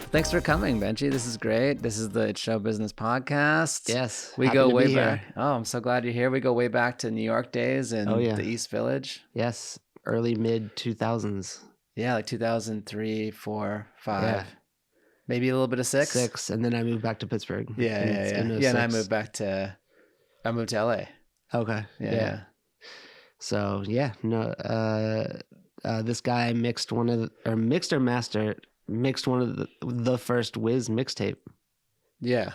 Thanks for coming, Benji. This is great. This is the It's Show Business podcast. Yes, We happy go to way be here. back. Oh, I'm so glad you're here. We go way back to New York days and Oh, yeah. the East Village. Yes, early mid 2000s. Yeah, like 2003, 4, 5. Yeah. Maybe a little bit of 6. 6, and then I moved back to Pittsburgh. Yeah. in Yeah, and I 06. moved to LA. Okay. Yeah. So this guy mixed one of the first Wiz mixtape, Yeah.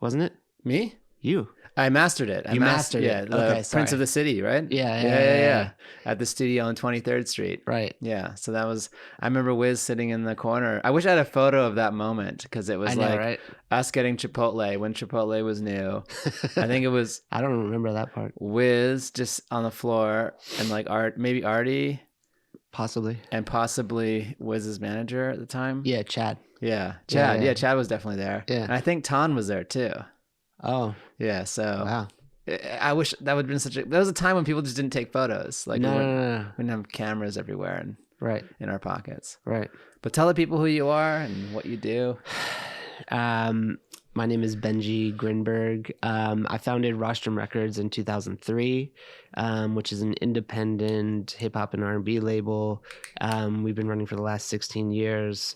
wasn't it? Me? You. I mastered it. You mastered it. Yeah, the Okay, Prince sorry. of the City, right? Yeah. At the studio on 23rd Street. Right. Yeah, so I remember Wiz sitting in the corner. I wish I had a photo of that moment because it was I know, like right? us getting Chipotle when Chipotle was new. I think it was I don't remember that part. Wiz just on the floor and like maybe Artie Possibly. and possibly Wiz's manager at the time. Yeah, Chad. Yeah, Chad. Yeah. Yeah, Chad was definitely there. Yeah. And I think Ton was there too. Oh, Yeah, so wow. I wish that would have been there was a time when people just didn't take photos. Like No. we didn't have cameras everywhere and Right. in our pockets. Right. But tell the people who you are and what you do. My name is Benji Grinberg. I founded Rostrum Records in 2003, which is an independent hip hop and R&B label. We've been running for the last 16 years.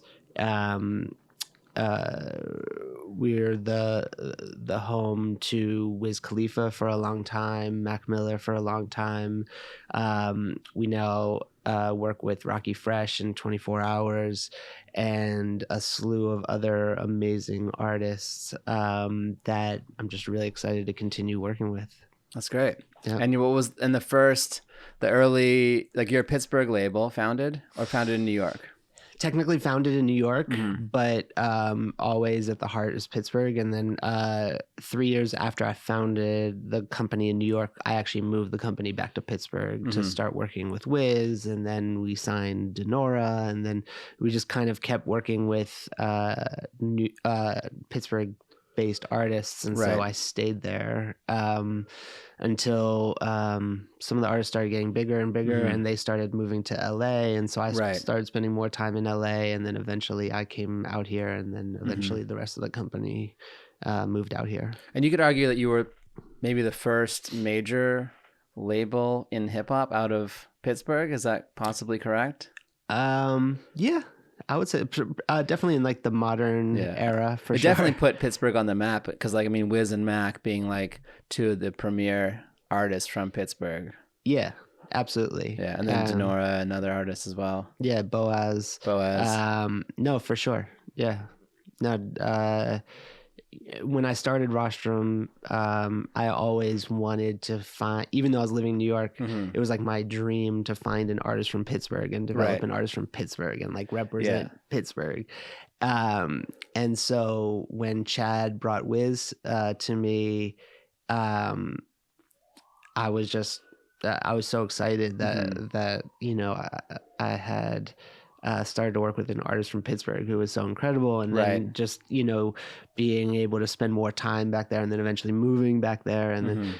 We're the home to Wiz Khalifa for a long time, Mac Miller for a long time. We now work with Rocky Fresh and 24 Hours and a slew of other amazing artists that I'm just really excited to continue working with. That's great. Yeah. And what was in the early, like your Pittsburgh label founded in New York? Technically founded in New York, Mm-hmm. but always at the heart is Pittsburgh. And then 3 years after I founded the company in New York, I actually moved the company back to Pittsburgh to start working with Wiz. And then we signed Denora. And then we just kind of kept working with Pittsburgh-based artists. And so Right. I stayed there until some of the artists started getting bigger and bigger and they started moving to LA. And so I Right. started spending more time in LA. And then eventually I came out here. And then eventually the rest of the company moved out here. And you could argue that you were maybe the first major label in hip hop out of Pittsburgh. Is that possibly correct? Yeah, I would say definitely in like the modern era for It sure. definitely put Pittsburgh on the map because, like, I mean, Wiz and Mac being like two of the premier artists from Pittsburgh. Yeah, absolutely. Yeah, and then Denora, another artist as well. Yeah, Boaz. No, for sure. Yeah. No, when I started Rostrum, I always wanted to find, even though I was living in New York, it was like my dream to find an artist from Pittsburgh and develop Right. an artist from Pittsburgh and like represent Pittsburgh. And so when Chad brought Wiz to me, I was so excited that I had started to work with an artist from Pittsburgh who was so incredible, and then Right. just being able to spend more time back there, and then eventually moving back there, and then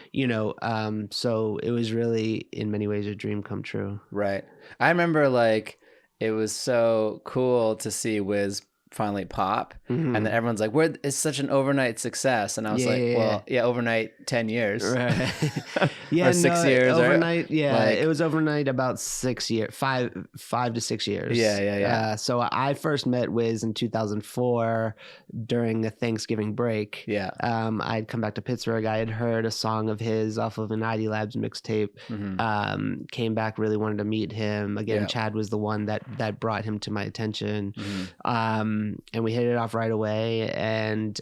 so it was really in many ways a dream come true. Right. I remember like it was so cool to see Wiz finally pop, and then everyone's like, "Where it's such an overnight success," and I was overnight 10 years, Right. or 6 years, or- overnight. like- It was overnight about 6 years, five to 6 years. Yeah. So I first met Wiz in 2004 during a Thanksgiving break. Yeah. I'd come back to Pittsburgh. I had heard a song of his off of an ID Labs mixtape. Came back, really wanted to meet him again. Yeah. Chad was the one that brought him to my attention. And we hit it off right away, and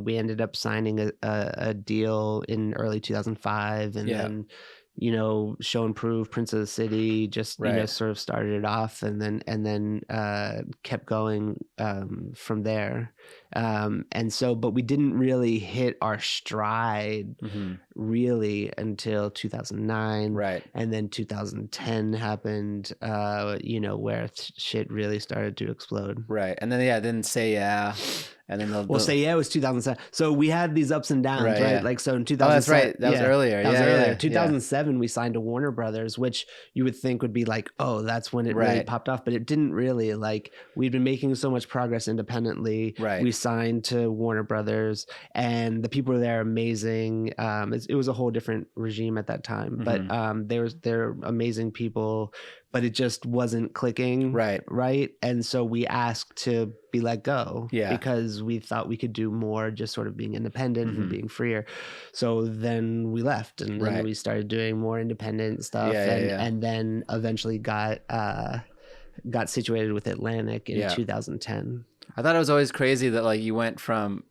we ended up signing a deal in early 2005, and then Show and Prove, Prince of the City, just sort of started it off, and then kept going from there. And so, but we didn't really hit our stride really until 2009, Right. and then 2010 happened, where shit really started to explode. Right. And then then Say Yeah, and then we'll say it was 2007. So we had these ups and downs, right? Yeah. Like so in 2007. Oh, that's right. That was earlier. That was earlier. earlier. 2007, we signed to Warner Brothers, which you would think would be like, oh, that's when it really popped off, but it didn't really. Like we'd been making so much progress independently. Right. We signed to Warner Brothers, and the people there are amazing. It was a whole different regime at that time, but they're amazing people. But it just wasn't clicking. Right. And so we asked to be let go because we thought we could do more just sort of being independent and being freer. So then we left, and then we started doing more independent stuff and then eventually got situated with Atlantic in 2010. I thought it was always crazy that like you went from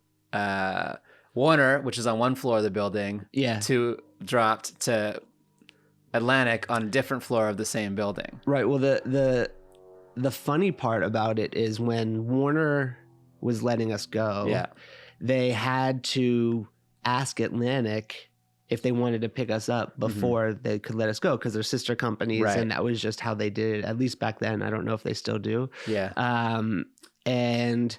Warner, which is on one floor of the building, to dropped to Atlantic on a different floor of the same building. Right. Well, the funny part about it is when Warner was letting us go, they had to ask Atlantic if they wanted to pick us up before they could let us go, because they're sister companies, and that was just how they did it, at least back then. I don't know if they still do. And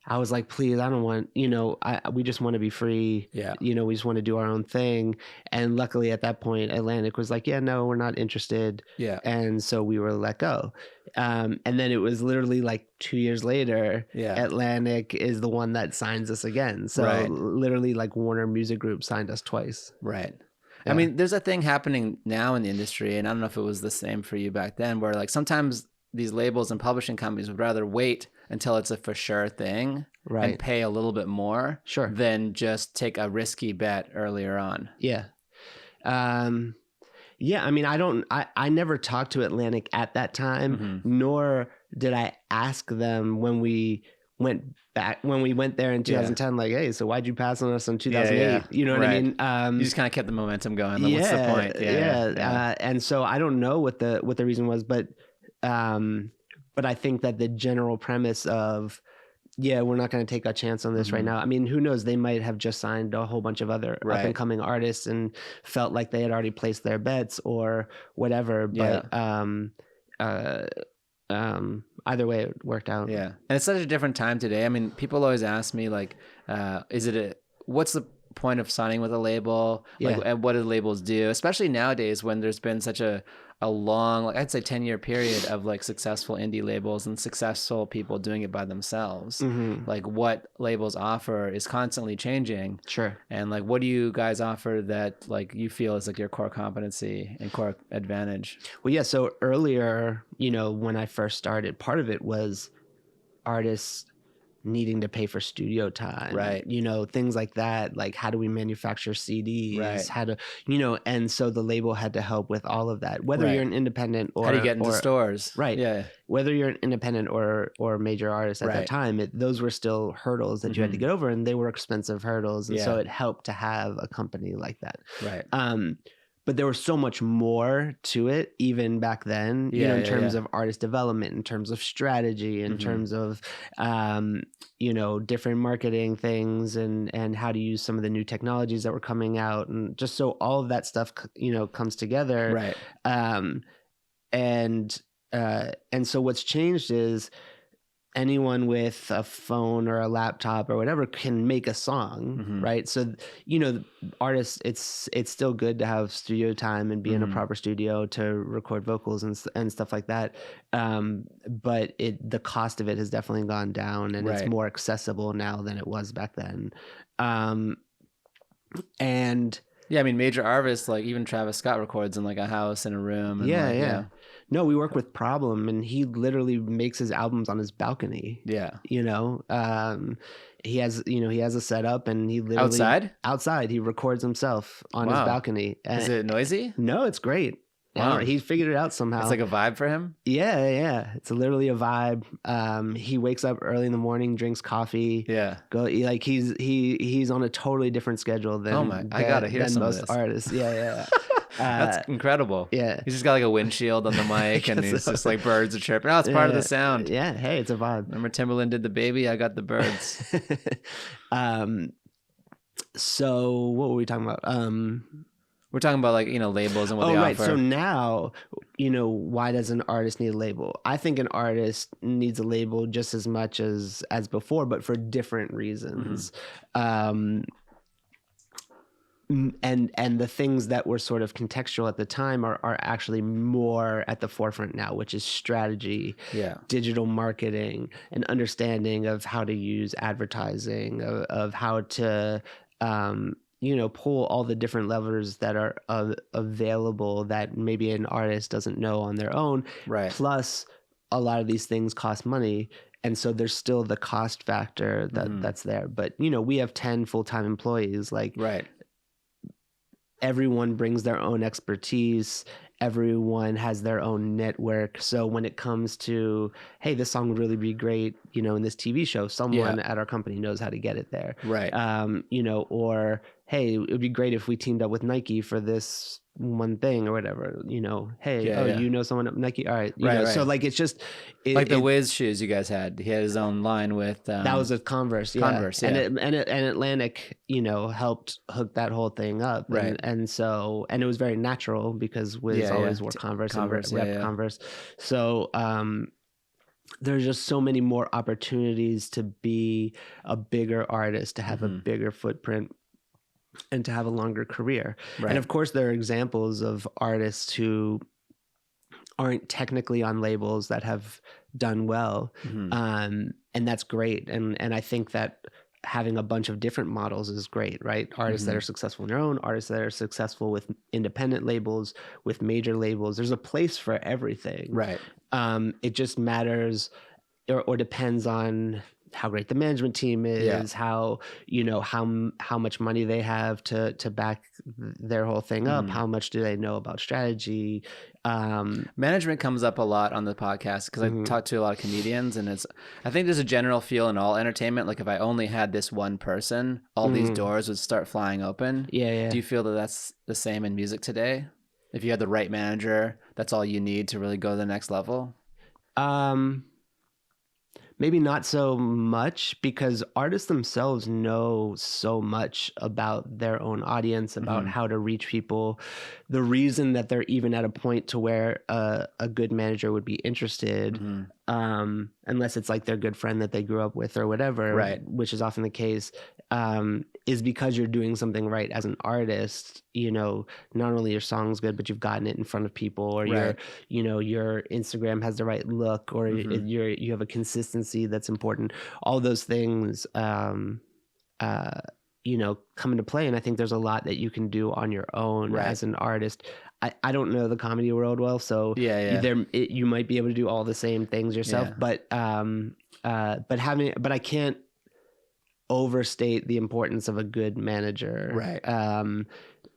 I was like, please, I don't want, we just want to be free. We just want to do our own thing. And luckily at that point, Atlantic was like, yeah, no, we're not interested. And so we were let go. And then it was literally like 2 years later, Atlantic is the one that signs us again. So literally like Warner Music Group signed us twice. Right. I mean, there's a thing happening now in the industry, and I don't know if it was the same for you back then, where like sometimes these labels and publishing companies would rather wait until it's a for sure thing and pay a little bit more than just take a risky bet earlier on. I mean, I never talked to Atlantic at that time, nor did I ask them when we went there in 2010, like, hey, so why'd you pass on us in 2008? You know what I mean? You just kind of kept the momentum going. Like, what's the point? And so I don't know what the reason was, but I think that the general premise of, we're not going to take a chance on this right now. I mean, who knows? They might have just signed a whole bunch of other up and coming artists and felt like they had already placed their bets or whatever. But either way, it worked out. And it's such a different time today. I mean, people always ask me like, what's the point of signing with a label? Like, and what do labels do? Especially nowadays when there's been such a long, like I'd say 10-year period of like successful indie labels and successful people doing it by themselves. Like what labels offer is constantly changing. And like, what do you guys offer that like you feel is like your core competency and core advantage? Well, so earlier, when I first started, part of it was artists needing to pay for studio time, things like that, like how do we manufacture CDs, how to, and so the label had to help with all of that, whether you're an independent or how do you get into stores, whether you're an independent or major artist at that time, those were still hurdles that you had to get over, and they were expensive hurdles, and so it helped to have a company like that, but there was so much more to it even back then, in terms of artist development, in terms of strategy, in terms of, different marketing things and how to use some of the new technologies that were coming out. And just so all of that stuff, comes together. And so what's changed is anyone with a phone or a laptop or whatever can make a song, right? So, artists, it's still good to have studio time and be in a proper studio to record vocals and stuff like that. But the cost of it has definitely gone down, and it's more accessible now than it was back then. And I mean, major artists like even Travis Scott records in like a house in a room. And No, we work with Problem, and he literally makes his albums on his balcony. He has a setup, and he literally outside he records himself on his balcony. And is it noisy? No, it's great. Wow. He figured it out somehow. It's like a vibe for him? Yeah. It's literally a vibe. He wakes up early in the morning, drinks coffee. He's on a totally different schedule than I gotta hear some most of this. artists. That's incredible. Yeah. He's just got like a windshield on the mic, and he's just like birds are chirping. Oh, it's part of the sound. Yeah. Hey, it's a vibe. Remember Timberland did the baby? I got the birds. So what were we talking about? We're talking about like, labels and what they right. offer. So now, why does an artist need a label? I think an artist needs a label just as much as before, but for different reasons. And the things that were sort of contextual at the time are actually more at the forefront now, which is strategy, digital marketing, and understanding of how to use advertising, of how to pull all the different levers that are available that maybe an artist doesn't know on their own. Right. Plus, a lot of these things cost money. And so there's still the cost factor that's there. But, we have 10 full-time employees. Like, right. Everyone brings their own expertise. Everyone has their own network. So when it comes to, hey, this song would really be great, in this TV show, someone at our company knows how to get it there. Right. Or, hey, it would be great if we teamed up with Nike for this one thing or whatever, hey, you know someone at Nike. All right. Right. So like, it's just like the Wiz shoes you guys had. He had his own line with, that was a Converse. Yeah. Converse. Yeah. And Atlantic, helped hook that whole thing up. Right. And so, and it was very natural because Wiz always wore Converse and rep Converse. So, there's just so many more opportunities to be a bigger artist, to have a bigger footprint, and to have a longer career. Right. And of course, there are examples of artists who aren't technically on labels that have done well. And that's great. And I think that having a bunch of different models is great, right? Artists that are successful on their own, artists that are successful with independent labels, with major labels. There's a place for everything. Right. It just matters or depends on how great the management team is, how much money they have to back their whole thing up, how much do they know about strategy. Management comes up a lot on the podcast because I talk to a lot of comedians, and I think there's a general feel in all entertainment, like if I only had this one person, all these doors would start flying open. Yeah. Do you feel that that's the same in music today? If you had the right manager, that's all you need to really go to the next level? Maybe not so much, because artists themselves know so much about their own audience, about how to reach people. The reason that they're even at a point to where a good manager would be interested, unless it's like their good friend that they grew up with or whatever, right, which is often the case, is because you're doing something right as an artist. Not only your song's good, but you've gotten it in front of people, or your Instagram has the right look, or you have a consistency that's important. All those things, come into play. And I think there's a lot that you can do on your own as an artist. I don't know the comedy world well, so you might be able to do all the same things yourself, but I can't overstate the importance of a good manager. Right.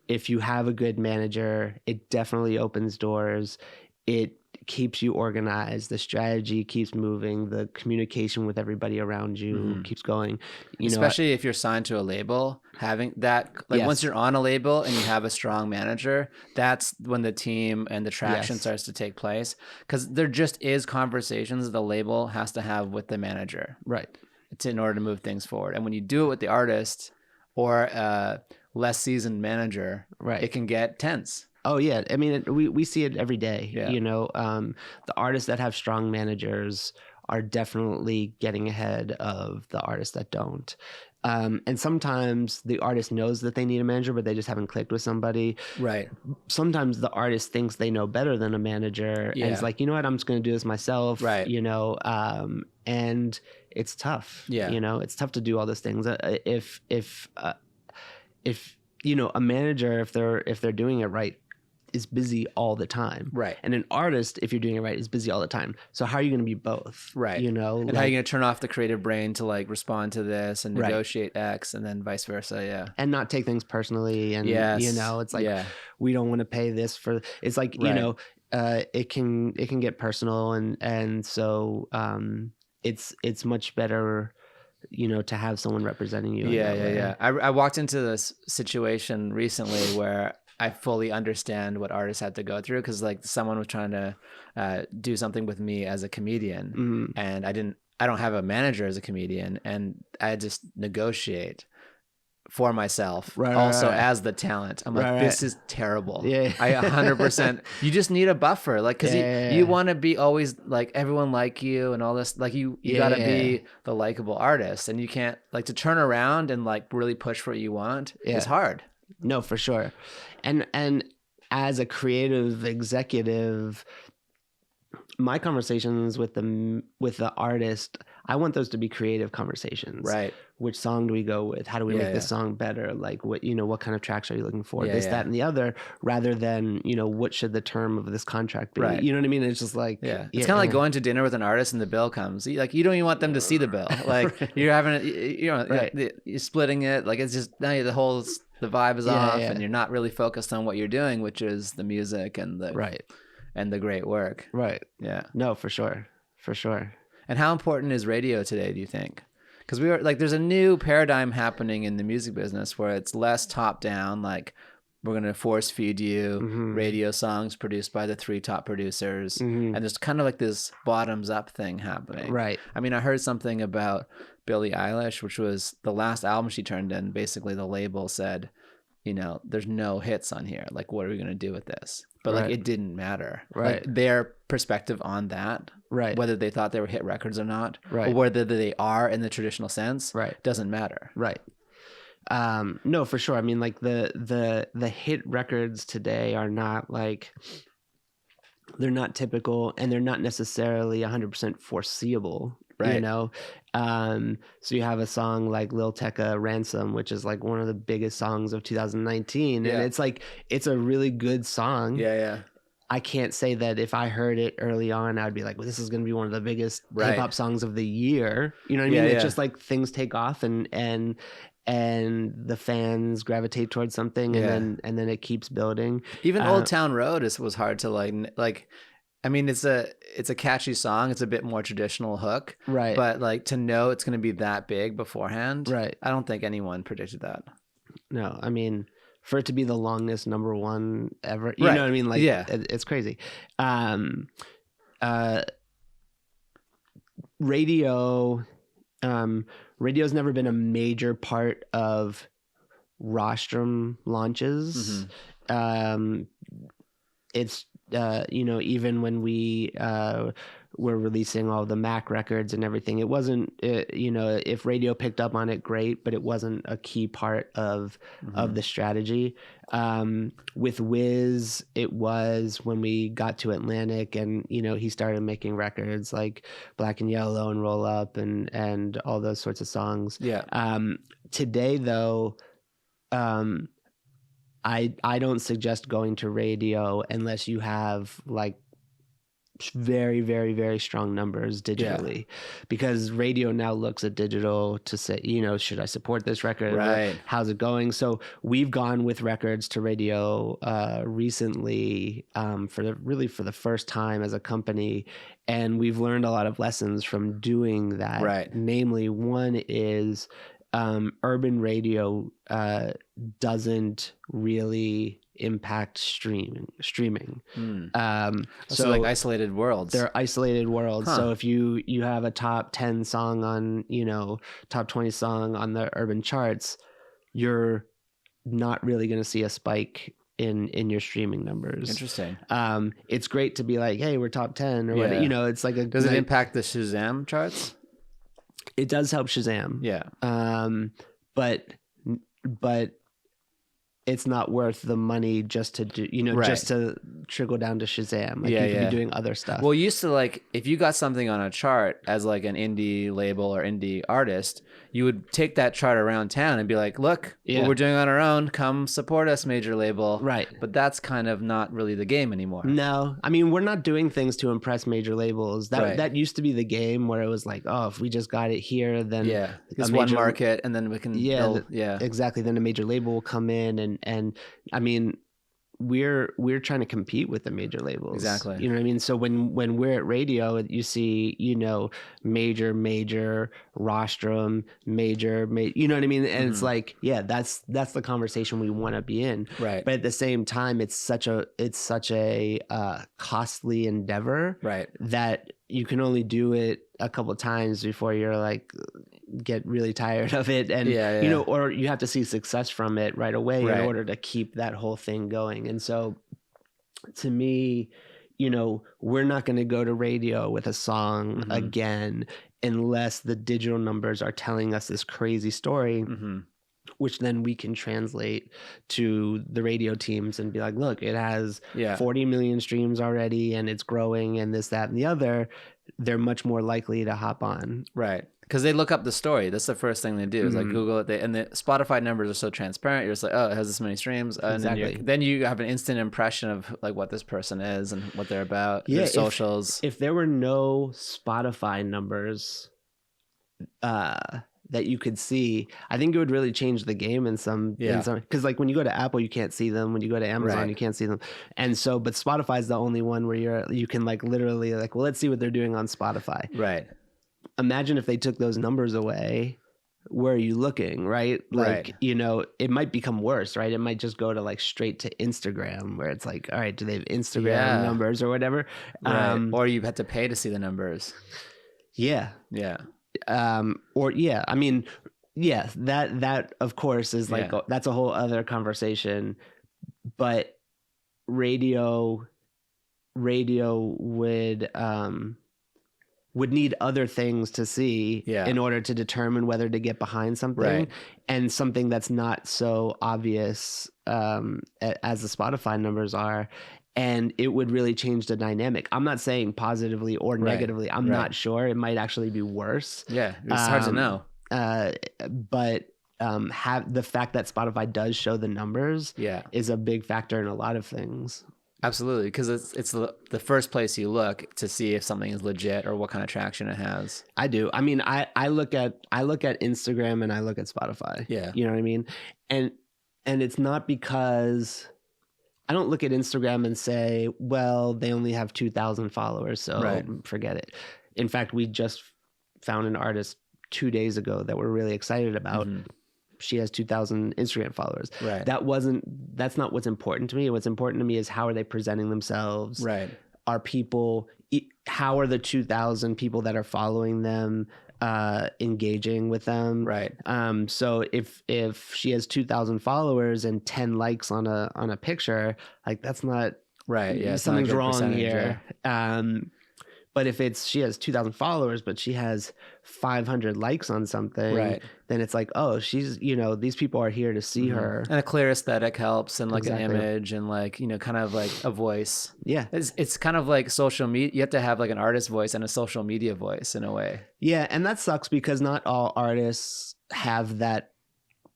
If you have a good manager, it definitely opens doors. It keeps you organized. The strategy keeps moving. The communication with everybody around you keeps going. Especially if you're signed to a label, having that, once you're on a label and you have a strong manager, that's when the team and the traction starts to take place. Because there just is conversations the label has to have with the manager. Right. In order to move things forward. And when you do it with the artist or a less seasoned manager, it can get tense. Oh yeah. I mean, we see it every day. The artists that have strong managers are definitely getting ahead of the artists that don't. And sometimes the artist knows that they need a manager, but they just haven't clicked with somebody. Right. Sometimes the artist thinks they know better than a manager, and it's like, I'm just going to do this myself. Right. And it's tough. Yeah. It's tough to do all those things. If a manager, if they're doing it right, is busy all the time. Right. And an artist, if you're doing it right, is busy all the time. So how are you going to be both? Right. And how are you going to turn off the creative brain to respond to this and negotiate X, and then vice versa. Yeah. And not take things personally. And it's like, we don't want to pay this for, it's like, it can get personal. And so, it's much better, to have someone representing you. Yeah. I walked into this situation recently where I fully understand what artists had to go through, because someone was trying to do something with me as a comedian, and I don't have a manager as a comedian, and I had to negotiate for myself, Right, also right. as the talent. I'm like, Right, this right. is terrible. Yeah. I 100%. You just need a buffer, like, because you want to be always like everyone like you and all this. Like you got to be the likable artist, and you can't like to turn around and like really push for what you want. It's hard. No, for sure. And as a creative executive, my conversations with the artist, I want those to be creative conversations. Right. Which song do we go with? How do we make this song better? Like what kind of tracks are you looking for? This, that, and the other, rather than, what should the term of this contract be? Right. You know what I mean? It's just like, it's kind of like going to dinner with an artist and the bill comes. Like, you don't even want them to see the bill. Like you're having, you're splitting it. Like, it's just, now the vibe is off and you're not really focused on what you're doing, which is the music and the great work. Right. Yeah. No, for sure. For sure. And how important is radio today, do you think? Because there's a new paradigm happening in the music business where it's less top down, like we're going to force feed you radio songs produced by the 3 top producers. And there's kind of like this bottoms up thing happening. Right. I mean, I heard something about Billie Eilish, which was the last album she turned in. Basically, the label said, there's no hits on here. Like, what are we going to do with this? But like, it didn't matter. Right. Like, their perspective on that, right, whether they thought they were hit records or not, right, or whether they are in the traditional sense, right, doesn't matter. Right. No, for sure. I mean, like the hit records today are not like, they're not typical, and they're not necessarily 100% foreseeable. Right. So you have a song like Lil Tecca Ransom, which is like one of the biggest songs of 2019. And it's like, it's a really good song. Yeah. I can't say that if I heard it early on, I'd be like, well, this is going to be one of the biggest hip hop songs of the year. You know what I mean? It's just like things take off and the fans gravitate towards something, and then it keeps building. Even Old Town Road was hard to like. I mean, it's a catchy song. It's a bit more traditional hook, right? But like, to know it's going to be that big beforehand, right? I don't think anyone predicted that. No, I mean, for it to be the longest #1 ever, you know what I mean? Like, it's crazy. Radio's never been a major part of rostrum launches. It's even when we were releasing all the Mac records and everything, it wasn't, if radio picked up on it, great, but it wasn't a key part of the strategy. With Wiz, it was when we got to Atlantic and, he started making records like Black and Yellow and Roll Up and all those sorts of songs. Yeah. Today, though, I don't suggest going to radio unless you have like very, very, very strong numbers digitally, because radio now looks at digital to say, should I support this record? Right. How's it going? So we've gone with records to radio recently for the first time as a company, and we've learned a lot of lessons from doing that. Right. Namely, one is urban radio doesn't really impact streaming. So like isolated worlds. They're isolated worlds. So if you have a top 10 song on, top 20 song on the urban charts, you're not really going to see a spike in your streaming numbers. Interesting. It's great to be like, hey, we're top 10 or whatever. It's like does it impact the Shazam charts? It does help Shazam. Yeah. But it's not worth the money just to do, just to trickle down to Shazam. Like, you could be doing other stuff. Well, used to, like, if you got something on a chart as like an indie label or indie artist, you would take that chart around town and be like, look, what we're doing on our own, come support us, major label. Right. But that's kind of not really the game anymore. No. I mean, we're not doing things to impress major labels. That used to be the game where it was like, oh, if we just got it here, then it's one market and then we can build. Exactly. Then a major label will come in and I mean, we're trying to compete with the major labels. Exactly. You know what I mean? So when we're at radio, you see, major rostrum, major, you know what I mean? And it's like, that's the conversation we want to be in. Right. But at the same time, it's such a costly endeavor. Right. That you can only do it a couple of times before you're like, get really tired of it, and Yeah, you yeah. know, or you have to see success from it right away Right. in order to keep that whole thing going. And so to me, you know, we're not going to go to radio with a song again unless the digital numbers are telling us this crazy story, which then we can translate to the radio teams and be like, look, it has 40 million streams already and it's growing and this, that, and the other. They're much more likely to hop on. Right. Because they look up the story. That's the first thing they do is like Google it. And the Spotify numbers are so transparent. You're just like, oh, it has this many streams. And then you have an instant impression of like what this person is and what they're about. Yeah, their socials. If there were no Spotify numbers that you could see, I think it would really change the game in some, because like when you go to Apple, you can't see them. When you go to Amazon, you can't see them. And so, but Spotify is the only one where you can like literally like, well, let's see what they're doing on Spotify. Right. Imagine if they took those numbers away, where are you looking? Right. Like, you know, it might become worse, right? It might just go to like straight to Instagram where it's like, all right, do they have Instagram numbers or whatever? Right. Or you have to pay to see the numbers. Yeah. Yeah. I mean, yeah, that of course is like, that's a whole other conversation, but radio would need other things to see in order to determine whether to get behind something, and something that's not so obvious as the Spotify numbers are. And it would really change the dynamic. I'm not saying positively or negatively. I'm not sure. It might actually be worse. Yeah, it's hard to know. But have the fact that Spotify does show the numbers is a big factor in a lot of things. Absolutely, because it's the first place you look to see if something is legit or what kind of traction it has. I do. I mean, I look at Instagram and I look at Spotify. Yeah, you know what I mean. And it's not because I don't look at Instagram and say, well, they only have 2,000 followers, so forget it. In fact, we just found an artist 2 days ago that we're really excited about. She has 2,000 Instagram followers. Right. That's not what's important to me. What's important to me is how are they presenting themselves? Right. How are the 2,000 people that are following them engaging with them? Right. So if she has 2,000 followers and 10 likes on a picture, like that's not right. Yeah, something's wrong here. But if she has 2,000 followers, but she has 500 likes on something, then it's like, oh, she's, you know, these people are here to see her. And a clear aesthetic helps, and like an image, and like, you know, kind of like a voice. Yeah. It's kind of like social media. You have to have like an artist voice and a social media voice in a way. Yeah. And that sucks because not all artists have that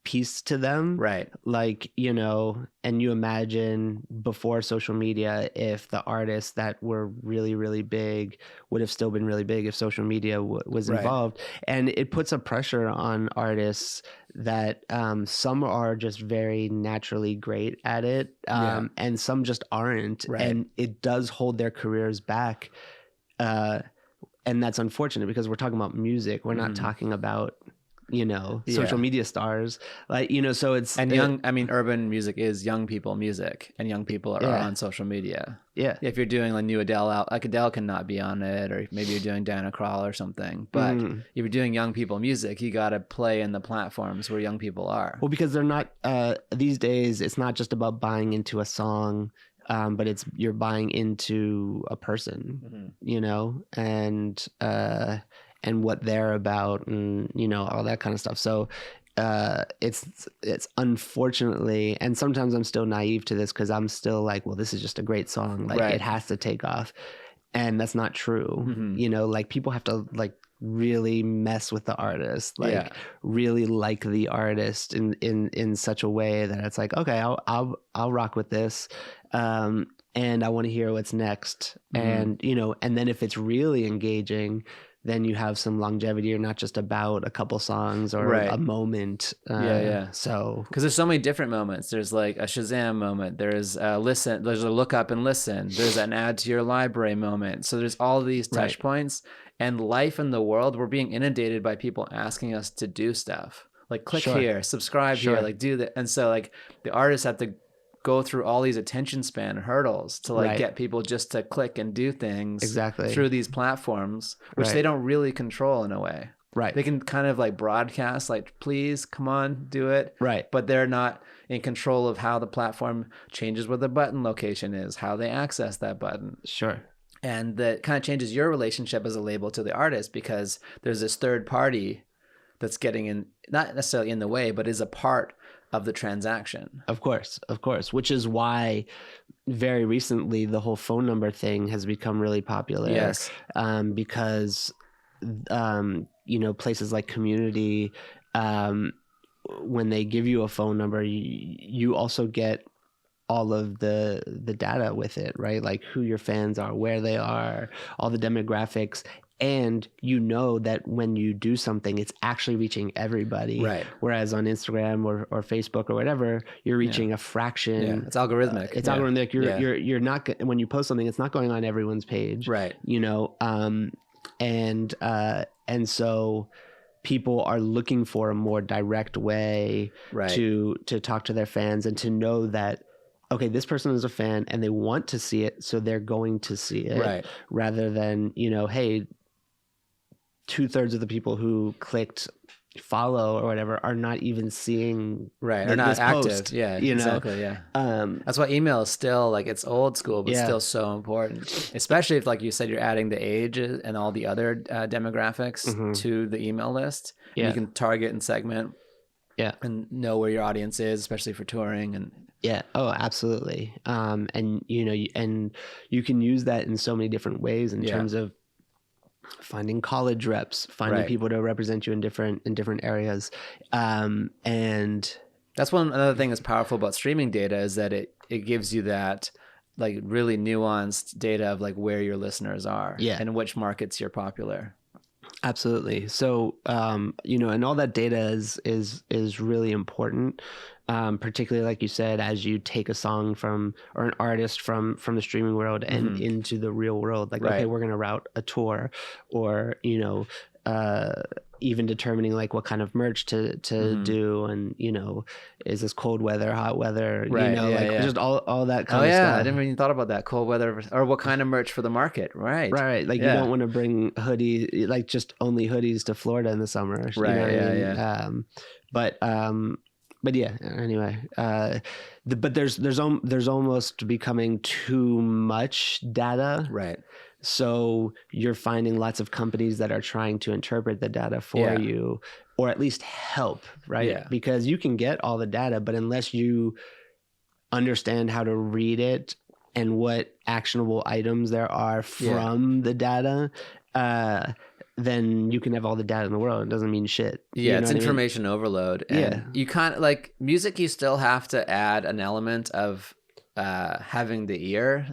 piece to them. Right. Like, you know, and you imagine before social media, if the artists that were really, really big would have still been really big if social media was involved. And it puts a pressure on artists that some are just very naturally great at it, and some just aren't. And it does hold their careers back. And that's unfortunate because we're talking about music. We're not talking about, you know, social media stars, like, you know, so it's, and urban music is young people music, and young people are on social media. Yeah. If you're doing like new Adele out, like Adele cannot be on it, or maybe you're doing Diana Krall or something, but if you're doing young people music, you got to play in the platforms where young people are. Well, because they're not, these days, it's not just about buying into a song, but you're buying into a person, you know, and what they're about, and, you know, all that kind of stuff. So it's unfortunately, and sometimes I'm still naive to this because I'm still like, well, this is just a great song. Like it has to take off. And that's not true. You know, like people have to like really mess with the artist, like really like the artist in such a way that it's like, okay, I'll rock with this. And I want to hear what's next. And, you know, and then if it's really engaging, then you have some longevity. You're not just about a couple songs or a moment. So, because there's so many different moments. There's like a Shazam moment. There's a listen. There's a look up and listen. There's an add to your library moment. So there's all these touch points. And life in the world, we're being inundated by people asking us to do stuff. Like click here, subscribe here, like do that. And so like the artists have to go through all these attention span hurdles to like get people just to click and do things through these platforms, which they don't really control in a way. Right. They can kind of like broadcast, like, please come on, do it. Right. But they're not in control of how the platform changes where the button location is, how they access that button. Sure. And that kind of changes your relationship as a label to the artist, because there's this third party that's getting in, not necessarily in the way, but is a part of the transaction. Of course, which is why very recently the whole phone number thing has become really popular. Yes. Because places like Community, when they give you a phone number, you also get all of the data with it, right? Like who your fans are, where they are, all the demographics. And you know that when you do something, it's actually reaching everybody. Right. Whereas on Instagram or Facebook or whatever, you're reaching a fraction. Yeah. It's algorithmic. It's algorithmic. You're not, when you post something, it's not going on everyone's page. Right. And so people are looking for a more direct way to talk to their fans and to know that, okay, this person is a fan and they want to see it, so they're going to see it. Right. Rather than, hey, 2/3 of the people who clicked follow or whatever are not even seeing they're not active post, yeah exactly yeah that's why email is still like, it's old school but still so important, especially if, like you said, you're adding the age and all the other demographics to the email list. You can target and segment and know where your audience is, especially for touring. And absolutely. And you can use that in so many different ways in terms of finding college reps, finding people to represent you in different areas. And that's another thing that's powerful about streaming data, is that it gives you that like really nuanced data of like where your listeners are and which markets you're popular. Absolutely. So, and all that data is really important, particularly like you said, as you take a song or an artist from the streaming world and into the real world. Like, okay, we're going to route a tour, or, even determining like what kind of merch to do, and is this cold weather, hot weather, just all that kind of stuff. I didn't even thought about that. Cold weather, or what kind of merch for the market, right? Like you don't want to bring like just only hoodies to Florida in the summer, but yeah, anyway, but there's almost becoming too much data, right? So you're finding lots of companies that are trying to interpret the data for you, or at least help, right? Yeah. Because you can get all the data, but unless you understand how to read it and what actionable items there are from the data, then you can have all the data in the world. It doesn't mean shit. Yeah, it's information overload. And you can't, like music, you still have to add an element of having the ear,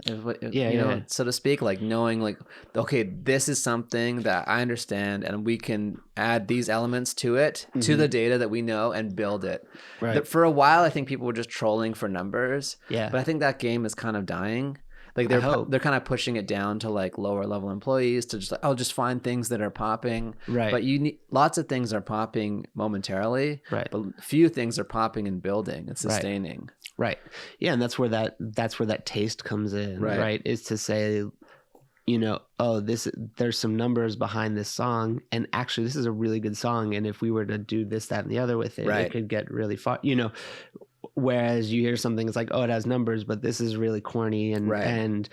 so to speak, like knowing like, okay, this is something that I understand and we can add these elements to it, to the data that we know, and build it. Right. For a while, I think people were just trolling for numbers. Yeah. But I think that game is kind of dying. Like they're kind of pushing it down to like lower level employees to just like, just find things that are popping. Right. But lots of things are popping momentarily. Right. But few things are popping and building and sustaining. Right. Yeah, and that's where that taste comes in. Right. Is to say, there's some numbers behind this song, and actually this is a really good song, and if we were to do this, that, and the other with it, it could get really far. Whereas you hear something, it's like, it has numbers, but this is really corny, and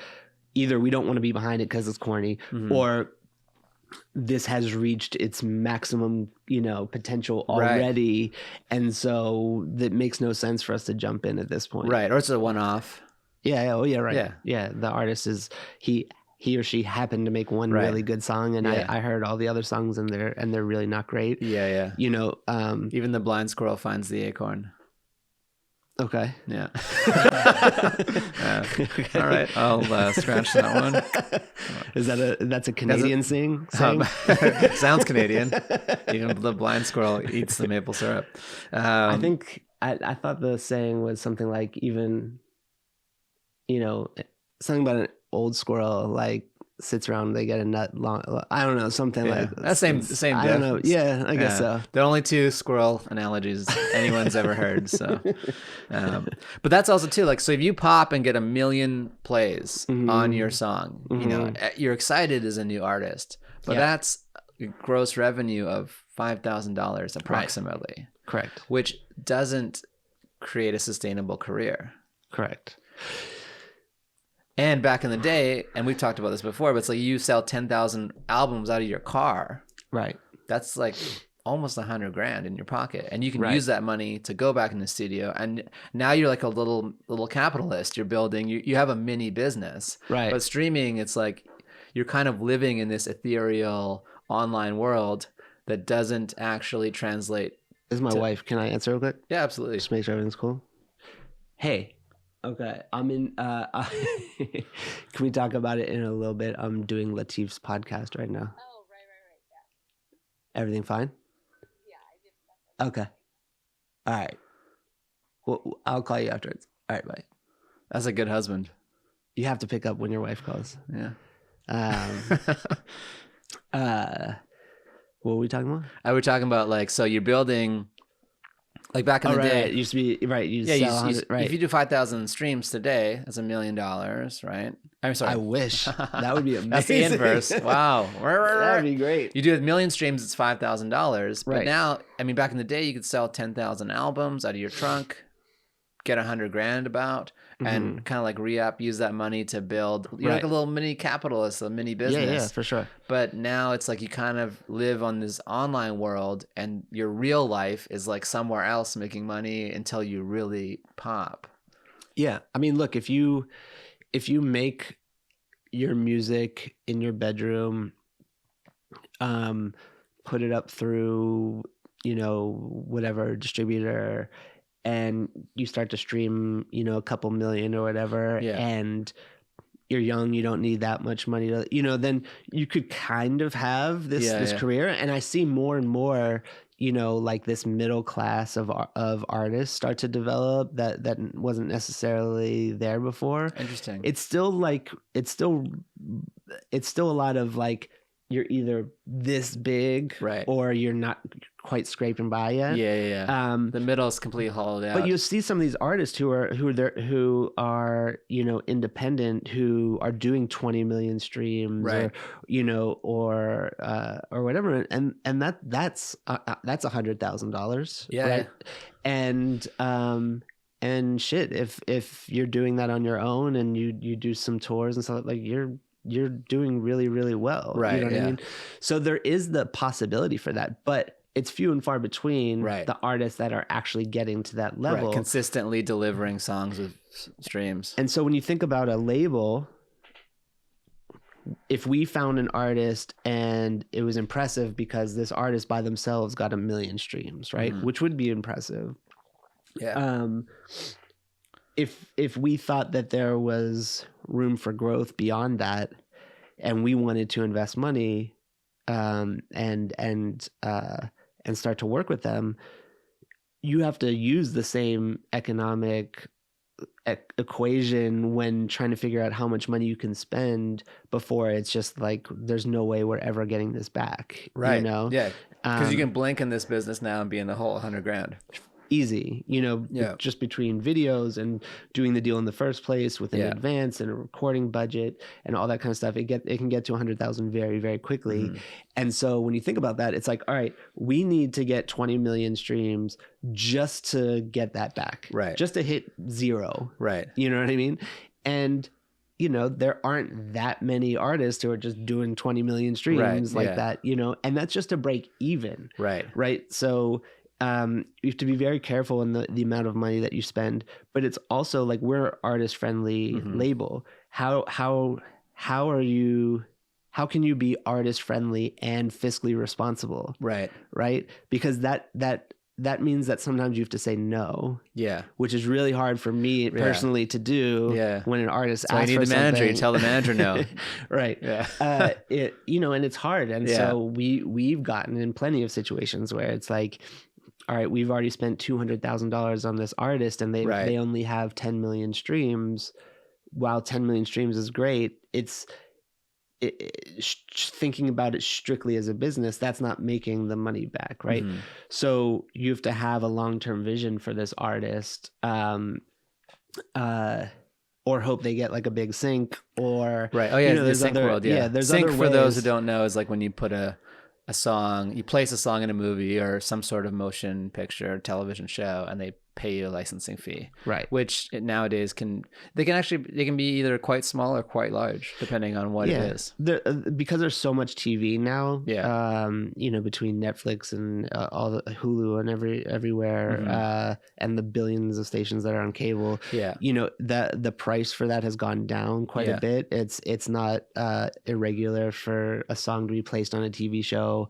either we don't want to be behind it because it's corny, or this has reached its maximum, potential already, and so that makes no sense for us to jump in at this point. Right, or it's a one-off. Yeah. Oh, yeah. Right. Yeah. The artist is he or she happened to make one really good song, and I heard all the other songs, and they're really not great. Yeah. Even the blind squirrel finds the acorn. Okay. Yeah. All right. I'll scratch that one. That's a Canadian saying? Sounds Canadian. Even the blind squirrel eats the maple syrup. I think I thought the saying was something like, even, something about an old squirrel, like sits around, they get a nut long. I don't know, something like that. Same. I don't know. Yeah, I guess so. The only two squirrel analogies anyone's ever heard. So, but that's also too, like, so if you pop and get 1 million plays on your song, you're excited as a new artist. But that's gross revenue of $5,000 approximately. Right. Correct. Which doesn't create a sustainable career. Correct. And back in the day, and we've talked about this before, but it's like you sell 10,000 albums out of your car. Right. That's like almost $100,000 in your pocket, and you can use that money to go back in the studio. And now you're like a little capitalist. You're building. You have a mini business. Right. But streaming, it's like you're kind of living in this ethereal online world that doesn't actually translate. This is my wife. Can I answer real quick? Yeah, absolutely. Just make sure everything's cool. Hey. Okay, I'm in. Can we talk about it in a little bit? I'm doing Latif's podcast right now. Oh, right. Yeah. Everything fine? Yeah, I just. Okay. All right. Well, I'll call you afterwards. All right, bye. That's a good husband. You have to pick up when your wife calls. Yeah. What were we talking about? I were talking about like, so you're building. Like back in the day, it used to be right. You yeah, sell right. If you do 5,000 streams today, that's $1 million, right? I'm sorry. I wish that would be amazing. That's the inverse. Wow, that'd be great. You do 1 million streams, it's $5,000. But Right. now, I mean, back in the day, you could sell 10,000 albums out of your trunk, get $100,000 about, and kind of like re-up, use that money to build. You're like a little mini capitalist, a mini business. Yeah, for sure. But now it's like you kind of live on this online world, and your real life is like somewhere else making money until you really pop. Yeah, I mean, look, if you make your music in your bedroom, put it up through, whatever distributor, and you start to stream, a couple million or whatever, and you're young, you don't need that much money to, then you could kind of have this career. And I see more and more, like this middle class of artists start to develop that wasn't necessarily there before. Interesting. It's still a lot of like, you're either this big, right, or you're not quite scraping by yet. Yeah. The middle is completely hollowed out. But you see some of these artists who are independent, who are doing 20 million streams, right, or whatever, and that's $100,000. Yeah. Right? And shit, if you're doing that on your own and you do some tours and stuff, like you're doing really, really well. Right. You know what I mean? So there is the possibility for that, but it's few and far between the artists that are actually getting to that level. Right. Consistently delivering songs with streams. And so when you think about a label, if we found an artist and it was impressive because this artist by themselves got 1 million streams, right? Mm-hmm. Which would be impressive. Yeah. If we thought that there was room for growth beyond that, and we wanted to invest money, and start to work with them, you have to use the same economic equation when trying to figure out how much money you can spend before it's just like, there's no way we're ever getting this back. Right. Yeah. Because you can blink in this business now and be in the whole $100,000. Easy, just between videos and doing the deal in the first place with an advance and a recording budget and all that kind of stuff, it can get to 100,000 very, very quickly. Mm-hmm. And so when you think about that, it's like, all right, we need to get 20 million streams just to get that back, right? Just to hit zero, right? You know what I mean? And there aren't that many artists who are just doing 20 million streams that, and that's just to break even, right? So you have to be very careful in the amount of money that you spend, but it's also like, we're an artist friendly label. How can you be artist friendly and fiscally responsible? Right. Because that means that sometimes you have to say no. Yeah. Which is really hard for me personally to do. Yeah. When an artist asks for something. So you need the manager. You tell the manager no. Right. Yeah. And it's hard. And so we've gotten in plenty of situations where it's like, all right, we've already spent $200,000 on this artist and they only have 10 million streams. While 10 million streams is great, thinking about it strictly as a business, that's not making the money back, right? Mm-hmm. So you have to have a long-term vision for this artist, or hope they get like a big sync, or right. Oh yeah, the sync world. Yeah, there's sync, for those who don't know, is like when you put a a song, you place a song in a movie or some sort of motion picture, television show, and they pay you a licensing fee. Right. Which nowadays can be either quite small or quite large, depending on what it is. Because there's so much TV now. Yeah. You know, between Netflix and all the Hulu and everywhere, and the billions of stations that are on cable. Yeah. You know, the price for that has gone down quite a bit. It's not irregular for a song to be placed on a TV show.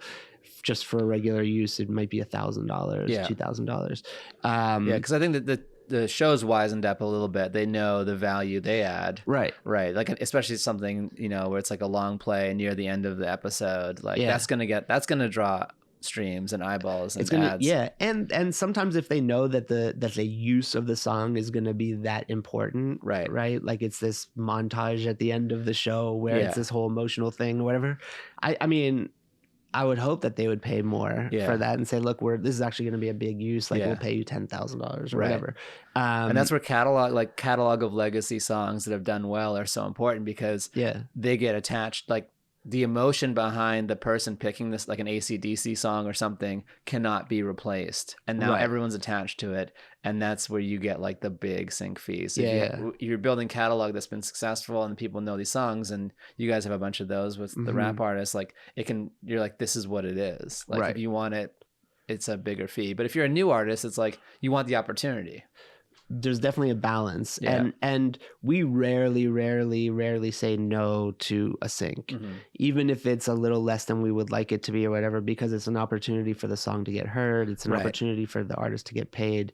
Just for regular use, it might be $1,000, $2,000. Because I think that the show's wisened up a little bit. They know the value they add. Right. Like especially something, you know, where it's like a long play near the end of the episode. Like that's gonna draw streams and eyeballs and ads. Yeah, and sometimes if they know that the use of the song is gonna be that important, right? Like it's this montage at the end of the show where it's this whole emotional thing or whatever. I mean, I would hope that they would pay more for that and say, look, this is actually going to be a big use. Like we'll pay you $10,000 or whatever. And that's where catalog of legacy songs that have done well are so important because they get attached. Like the emotion behind the person picking this, like an AC/DC song or something, cannot be replaced. And now everyone's attached to it. And that's where you get like the big sync fees. So you're building catalog that's been successful and people know these songs, and you guys have a bunch of those with the rap artists. Like you're like, this is what it is. Like if you want it, it's a bigger fee. But if you're a new artist, it's like you want the opportunity. There's definitely a balance, and we rarely say no to a sync, even if it's a little less than we would like it to be or whatever, because it's an opportunity for the song to get heard. It's an opportunity for the artist to get paid.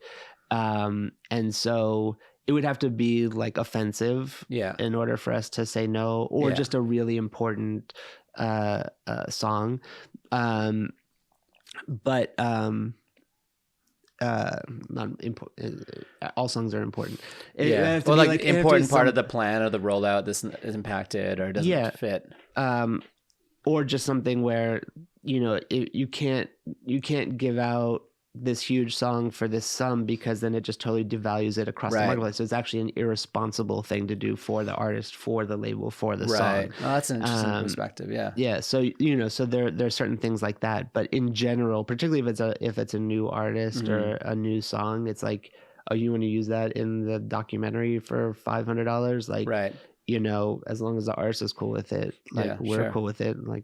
And so it would have to be like offensive in order for us to say no, or just a really important song. Not important. All songs are important. Or like important part of the plan or the rollout. This is impacted or doesn't fit. Or just something where you can't give out this huge song for this sum, because then it just totally devalues it across the marketplace. So it's actually an irresponsible thing to do for the artist, for the label, for the song. Oh, that's an interesting perspective. Yeah. So so there are certain things like that, but in general, particularly if it's a new artist or a new song, it's like, oh, you want to use that in the documentary for $500? Like, as long as the artist is cool with it, like we're cool with it, like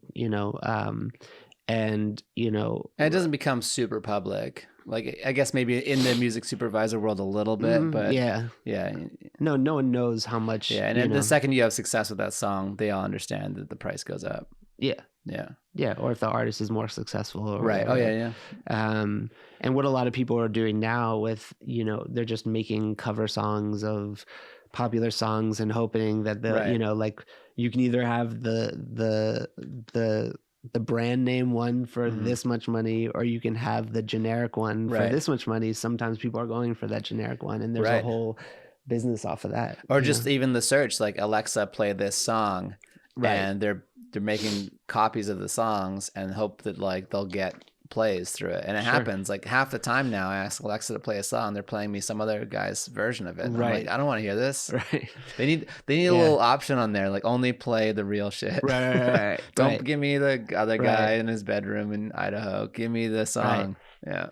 and it doesn't become super public. Like I guess maybe in the music supervisor world a little bit, but no one knows how much. And then the second you have success with that song, they all understand that the price goes up. Or if the artist is more successful, or whatever. And what a lot of people are doing now with they're just making cover songs of popular songs and hoping that like you can either have the brand name one for this much money, or you can have the generic one for this much money. Sometimes people are going for that generic one, and there's a whole business off of that. Or just even the search, like Alexa, play this song, and they're making copies of the songs and hope that like they'll get plays through it. And it happens like half the time now. I ask Alexa to play a song, they're playing me some other guy's version of it. I'm like, I don't want to hear this. They need a little option on there, like only play the real shit. Don't give me the other guy in his bedroom in Idaho. Give me the song. Or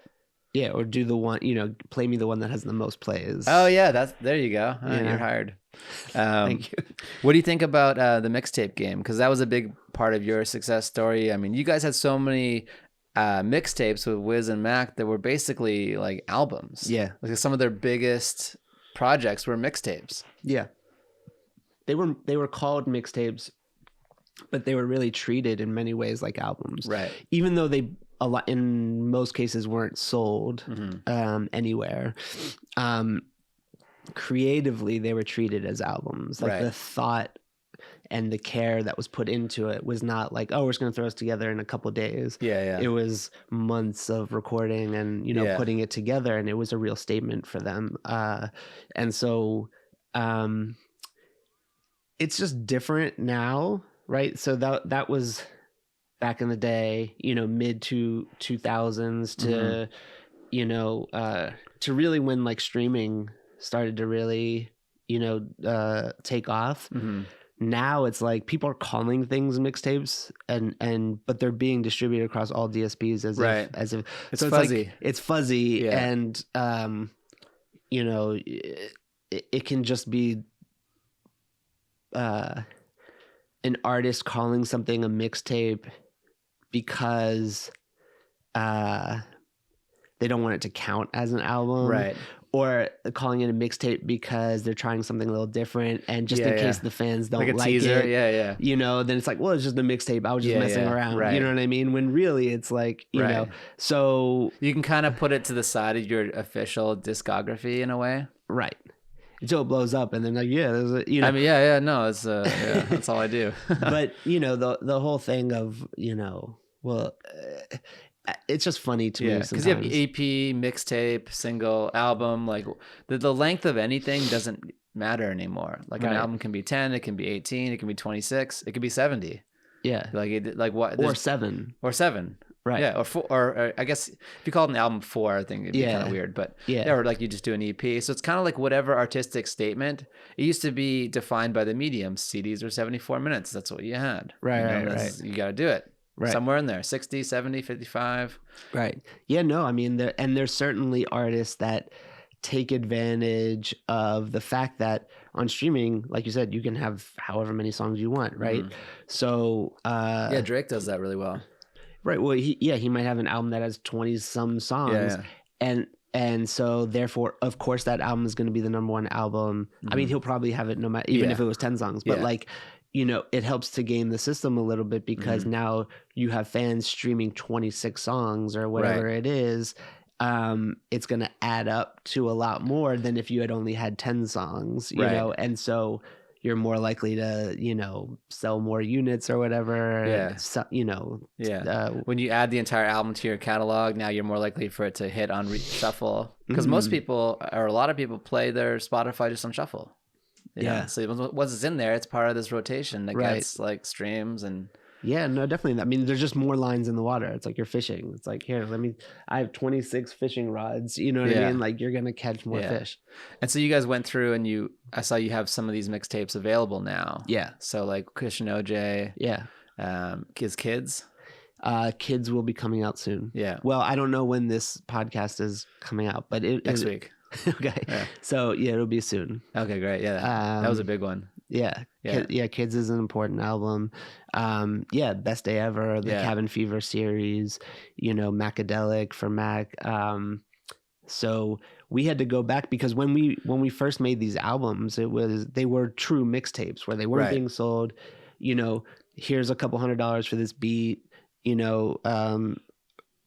do the one, play me the one that has the most plays. Oh yeah, there you go. You're hired. Thank you. What do you think about the mixtape game? Because that was a big part of your success story. I mean, you guys had so many mixtapes with Wiz and Mac that were basically like albums. Like some of their biggest projects were mixtapes. They were called mixtapes, but they were really treated in many ways like albums. Even though they in most cases weren't sold anywhere. Creatively, they were treated as albums. Like the thought and the care that was put into it was not like, oh, we're just going to throw this together in a couple of days. It was months of recording and, putting it together, and it was a real statement for them. And so it's just different now, right? So that was back in the day, mid 2000s to really when like streaming started to really, take off. now it's like people are calling things mixtapes but they're being distributed across all DSPs as if it's fuzzy. Like, it's fuzzy and you know, it can just be an artist calling something a mixtape because they don't want it to count as an album, right? Or calling it a mixtape because they're trying something a little different, and just in case the fans don't like teaser. it, you know, then it's like, well, it's just a mixtape. I was just messing around, right. You know what I mean? When really it's like, you know, so you can kind of put it to the side of your official discography in a way, right? Until it blows up, and then like, there's a, you know, I mean, no, it's that's all I do. But you know, the whole thing of, you know, well. It's just funny to me because you have EP, mixtape, single, album. Like the length of anything doesn't matter anymore. Like an album can be 10, it can be 18, it can be 26, it can be 70. Yeah, like what? Or 7. Right. Yeah, or 4, or I guess if you call it an album 4, I think it'd be kind of weird. But or like you just do an EP. So it's kind of like whatever artistic statement. It used to be defined by the medium. CDs are 74 minutes. That's what you had. Right. You got to do it. Right. Somewhere in there, 60, 70, 55. Right. Yeah, no, I mean, there's certainly artists that take advantage of the fact that on streaming, like you said, you can have however many songs you want, right? Mm-hmm. So... Drake does that really well. Right. Well, he might have an album that has 20-some songs. Yeah. And so, therefore, of course, that album is going to be the #1 album. Mm-hmm. I mean, he'll probably have it no matter, even if it was 10 songs. But like... you know, it helps to game the system a little bit because now you have fans streaming 26 songs or whatever it is. It's going to add up to a lot more than if you had only had 10 songs, you know, and so you're more likely to, you know, sell more units or whatever. Yeah. So, you know. Yeah. When you add the entire album to your catalog, now you're more likely for it to hit on shuffle because most people or a lot of people play their Spotify just on shuffle. Yeah. So once it's in there, it's part of this rotation that gets like streams and. Yeah, no, definitely. I mean, there's just more lines in the water. It's like you're fishing. It's like, here, I have 26 fishing rods. You know what I mean? Like you're going to catch more fish. And so you guys went through and I saw you have some of these mixtapes available now. Yeah. So like Christian OJ. Yeah. Kids. Kids will be coming out soon. Yeah. Well, I don't know when this podcast is coming out, but next week. Okay. Yeah. So it'll be soon. Okay, great. Yeah. That was a big one. Yeah. Kids is an important album. Best Day Ever, the Cabin Fever series, you know, Macadelic for Mac. So we had to go back because when we first made these albums, they were true mixtapes where they weren't being sold, you know, here's a couple $100 for this beat, you know,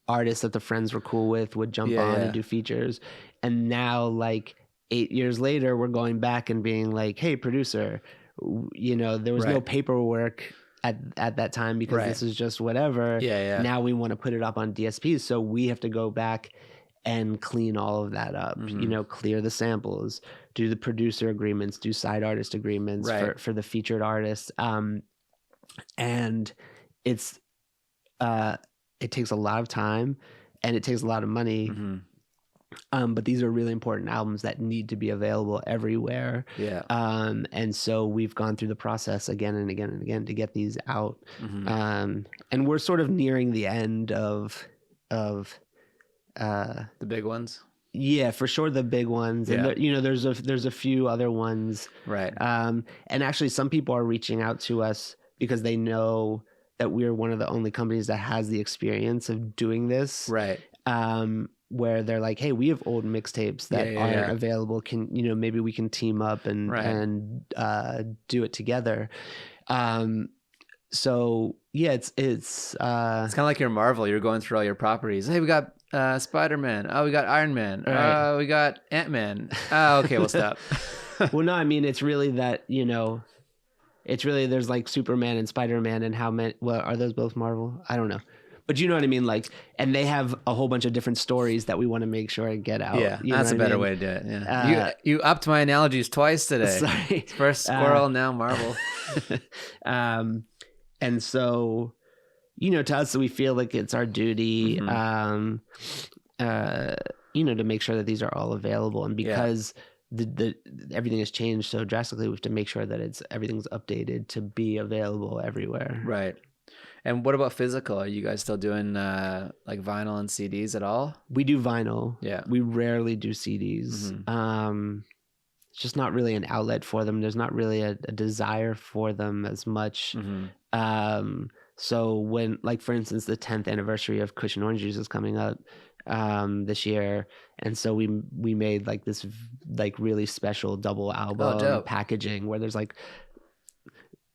artists that the friends were cool with would jump on and do features. And now, like 8 years later, we're going back and being like, hey, producer, you know, there was no paperwork at that time because this is just whatever. Now we want to put it up on DSPs. So we have to go back and clean all of that up, you know, clear the samples, do the producer agreements, do side artist agreements for the featured artists. And it takes a lot of time and it takes a lot of money. Mm-hmm. But these are really important albums that need to be available everywhere. Yeah. And so we've gone through the process again and again and again to get these out. Mm-hmm. And we're sort of nearing the end of the big ones. Yeah, for sure, the big ones. And there, you know, there's a few other ones. Right. And actually, some people are reaching out to us because they know that we're one of the only companies that has the experience of doing this. Right. Where they're like, hey, we have old mixtapes that aren't available. Can, you know, maybe we can team up and do it together. So yeah, it's kind of like your Marvel. You're going through all your properties. Hey, we got Spider-Man. Oh, we got Iron Man. Oh, we got Ant-Man. Oh, okay, we'll stop. Well, no, I mean, it's really that, you know, it's really, there's like Superman and Spider-Man and how many, well, are those both Marvel? I don't know. But you know what I mean? Like, and they have a whole bunch of different stories that we want to make sure I get out. Yeah, you that's a better way to do it. Yeah. You upped my analogies twice today. Sorry. First Squirrel, now Marvel. And so, you know, to us, we feel like it's our duty, you know, to make sure that these are all available. And because the everything has changed so drastically. We have to make sure that everything's updated to be available everywhere. Right. And what about physical? Are you guys still doing like vinyl and CDs at all? We do vinyl. Yeah. We rarely do CDs. It's just not really an outlet for them. There's not really a desire for them as much. So when, like, for instance, the 10th anniversary of Kush and Orange Juice is coming up this year, and so we made like this like really special double album packaging where there's like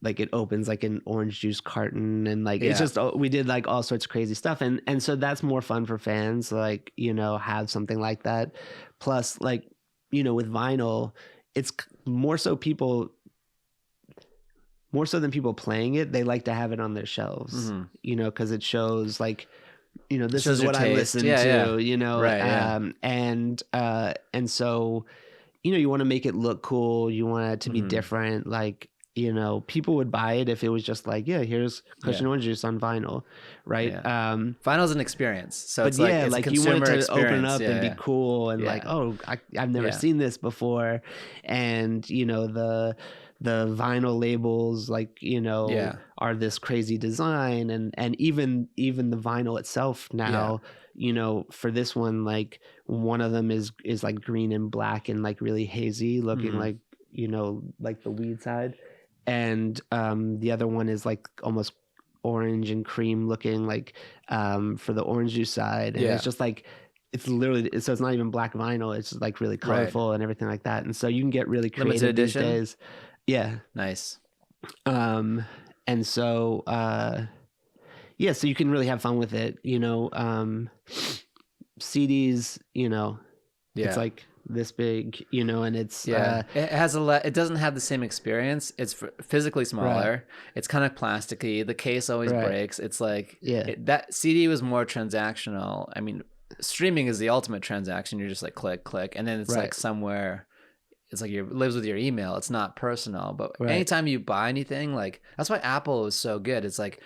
it opens like an orange juice carton, and like it's just, we did like all sorts of crazy stuff, and so that's more fun for fans, like, you know, have something like that. Plus, like, you know, with vinyl, it's more so than people playing it, they like to have it on their shelves, you know, because it shows like, you know, this is what I listen to, you know, right, and so, you know, you want to make it look cool, you want it to be different, like, you know, people would buy it if it was just like, yeah, here's Kush and Orange Juice on vinyl, right? Vinyl's an experience, so but it's like, it's like a you want it to experience. open up and be cool, and like, oh, I've never seen this before, and you know, the vinyl labels, like, you know, are this crazy design, and even the vinyl itself now, you know, for this one, like one of them is like green and black and like really hazy looking, like, you know, like the weed side, and the other one is like almost orange and cream looking, like for the orange juice side, and it's just like, it's literally, so it's not even black vinyl, it's just like really colorful and everything like that, and so you can get really creative these days. Nice. And so so you can really have fun with it, you know. CDs, you know, it's like this big, you know, and it's it has it doesn't have the same experience. It's physically smaller. It's kind of plasticky. The case always breaks. It's like that CD was more transactional. I mean, streaming is the ultimate transaction. You're just like click, and then it's like somewhere. It's like it lives with your email. It's not personal. But anytime you buy anything, like, that's why Apple is so good. It's like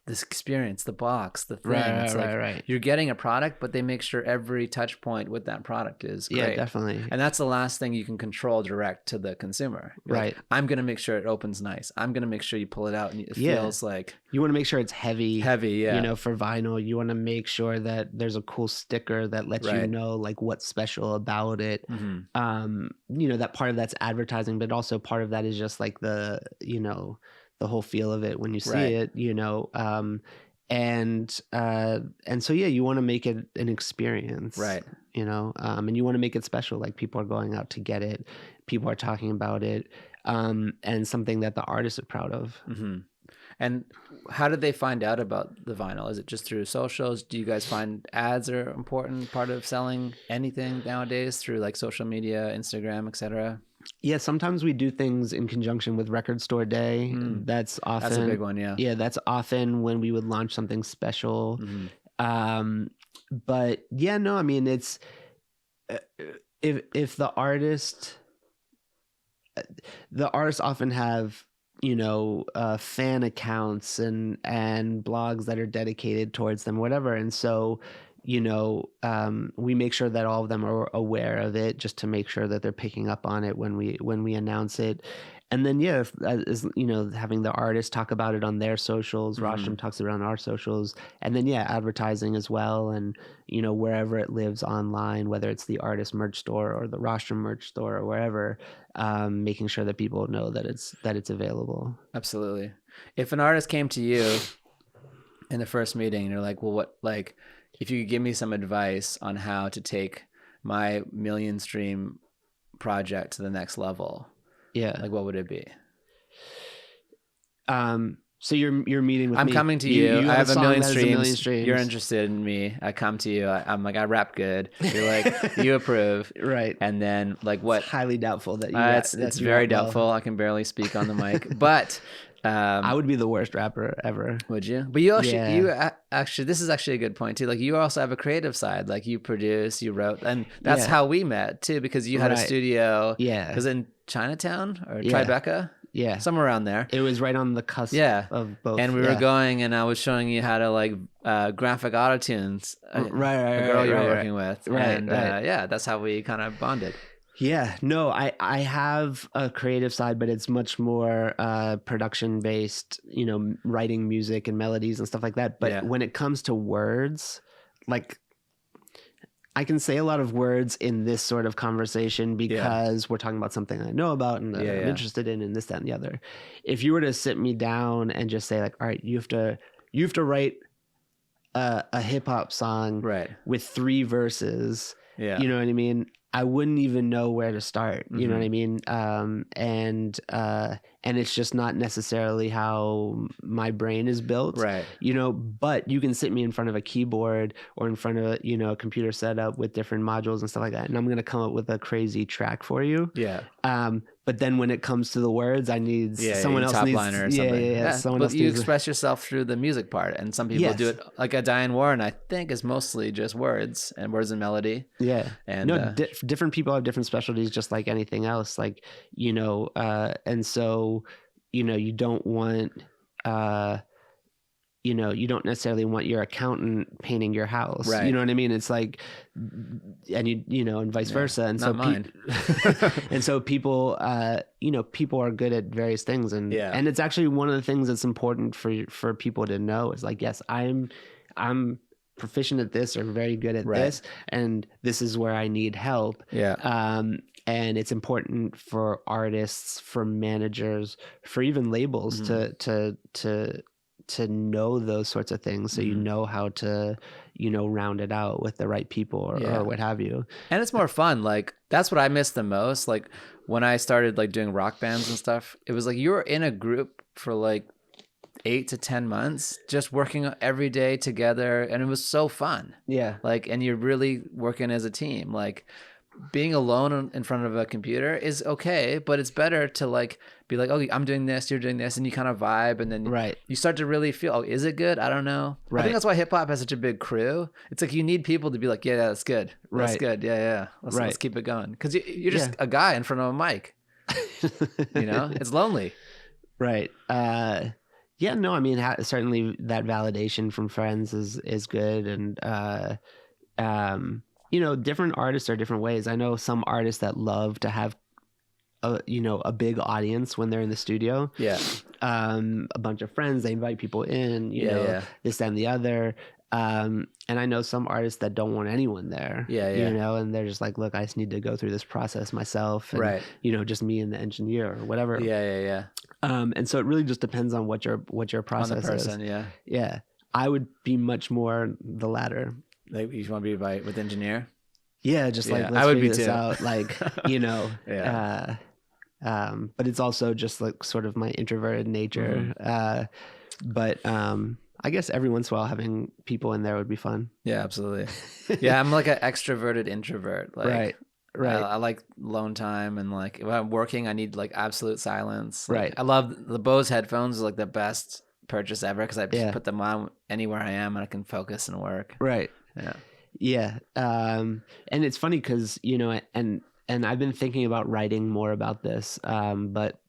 this experience, the box, the thing. It's like you're getting a product, but they make sure every touch point with that product is great. Yeah, definitely. And that's the last thing you can control direct to the consumer. You're like, I'm going to make sure it opens nice. I'm going to make sure you pull it out and it feels like... You want to make sure it's heavy. You know, for vinyl, you want to make sure that there's a cool sticker that lets you know like what's special about it. You know, that part of that's advertising, but also part of that is just like the, you know, the whole feel of it when you see it, you know, and so you want to make it an experience, right? You know, and you want to make it special. Like, people are going out to get it, people are talking about it, and something that the artist is proud of. And how did they find out about the vinyl? Is it just through socials? Do you guys find ads are an important part of selling anything nowadays, through like social media, Instagram, etc.? Yeah, sometimes we do things in conjunction with Record Store Day. That's often... That's a big one, yeah. Yeah, that's often when we would launch something special. But yeah, no, I mean, it's... If the artists often have, you know, fan accounts and blogs that are dedicated towards them, whatever. And so, you know, we make sure that all of them are aware of it, just to make sure that they're picking up on it when we announce it. And then, as you know, having the artists talk about it on their socials, Rostrum talks about it on our socials, and then advertising as well, and, you know, wherever it lives online, whether it's the artist merch store or the Rostrum merch store or wherever, making sure that people know that it's available. Absolutely. If an artist came to you in the first meeting and you're like, well, what, like, if you could give me some advice on how to take my million stream project to the next level, like, what would it be? So you're meeting with me. I'm coming to you. I have a million streams. You're interested in me. I come to you. I'm like, I rap good. You're like, you approve. Right. And then, like, what? It's highly doubtful that you it's very doubtful. I can barely speak on the mic. But I would be the worst rapper ever. Would you? But you actually, this is actually a good point too. Like, you also have a creative side. Like, you produce, you wrote, and that's how we met too, because you had a studio. Yeah. Because in Chinatown or Tribeca. Yeah. Somewhere around there. It was right on the cusp of both. And we were going, and I was showing you how to, like, graphic autotunes. A girl you were working with. Right. And that's how we kind of bonded. Yeah, no, I have a creative side, but it's much more production based, you know, writing music and melodies and stuff like that. But Yeah. when it comes to words, like I can say a lot of words in this sort of conversation because we're talking about something I know about and that I'm interested in and this, that, and the other. If you were to sit me down and just say like, all right, you have to write a hip hop song with 3 verses. Yeah. You know what I mean? I wouldn't even know where to start. You know what I mean? And it's just not necessarily how my brain is built. Right. You know, but you can sit me in front of a keyboard or in front of, you know, a computer setup with different modules and stuff like that, and I'm going to come up with a crazy track for you. Yeah. But then when it comes to the words, I need someone else top needs liner or something. Yeah. Someone else you needs express yourself through the music part, and some people do it like a Diane Warren. I think is mostly just words and melody. Yeah, and no, different people have different specialties, just like anything else. Like, you know, and so, you know, you don't want. You know, you don't necessarily want your accountant painting your house. Right. You know what I mean? It's like, and you know, and vice versa. And not so, mine. and so people, you know, people are good at various things, and it's actually one of the things that's important for people to know is like, yes, I'm proficient at this or very good at this, and this is where I need help. Yeah. And it's important for artists, for managers, for even labels to know those sorts of things, so you know how to, you know, round it out with the right people or what have you. And it's more fun. Like that's what I miss the most. Like when I started like doing rock bands and stuff, it was like you were in a group for like 8 to 10 months just working every day together, and it was so fun. Yeah. Like, and you're really working as a team. Like being alone in front of a computer is okay, but it's better to like be like, oh, I'm doing this, you're doing this, and you kind of vibe, and then you start to really feel, oh, is it good? I don't know. I think that's why hip hop has such a big crew. It's like you need people to be like, yeah, that's good. That's good. Yeah. Let's keep it going. Because you're just a guy in front of a mic. You know, it's lonely. Right. Yeah, no, I mean, certainly that validation from friends is good. And, you know, different artists are different ways. I know some artists that love to have a big audience when they're in the studio. Yeah. A bunch of friends, they invite people in, you know, this, that, and the other. And I know some artists that don't want anyone there. You know, and they're just like, look, I just need to go through this process myself. And, you know, just me and the engineer or whatever. Yeah. And so it really just depends on what your process on the person, is. Yeah. I would be much more the latter. Like you want to be with engineer? Yeah, just like let's I would figure be this too. out. Like, you know. But it's also just like sort of my introverted nature. But I guess every once in a while having people in there would be fun. Yeah, absolutely. Yeah, I'm like an extroverted introvert. Like, right. I like alone time, and like if I'm working, I need like absolute silence. Like, Right. I love the Bose headphones. Are like the best purchase ever because I just put them on anywhere I am and I can focus and work. Right. Yeah. And it's funny because, you know, and I've been thinking about writing more about this, but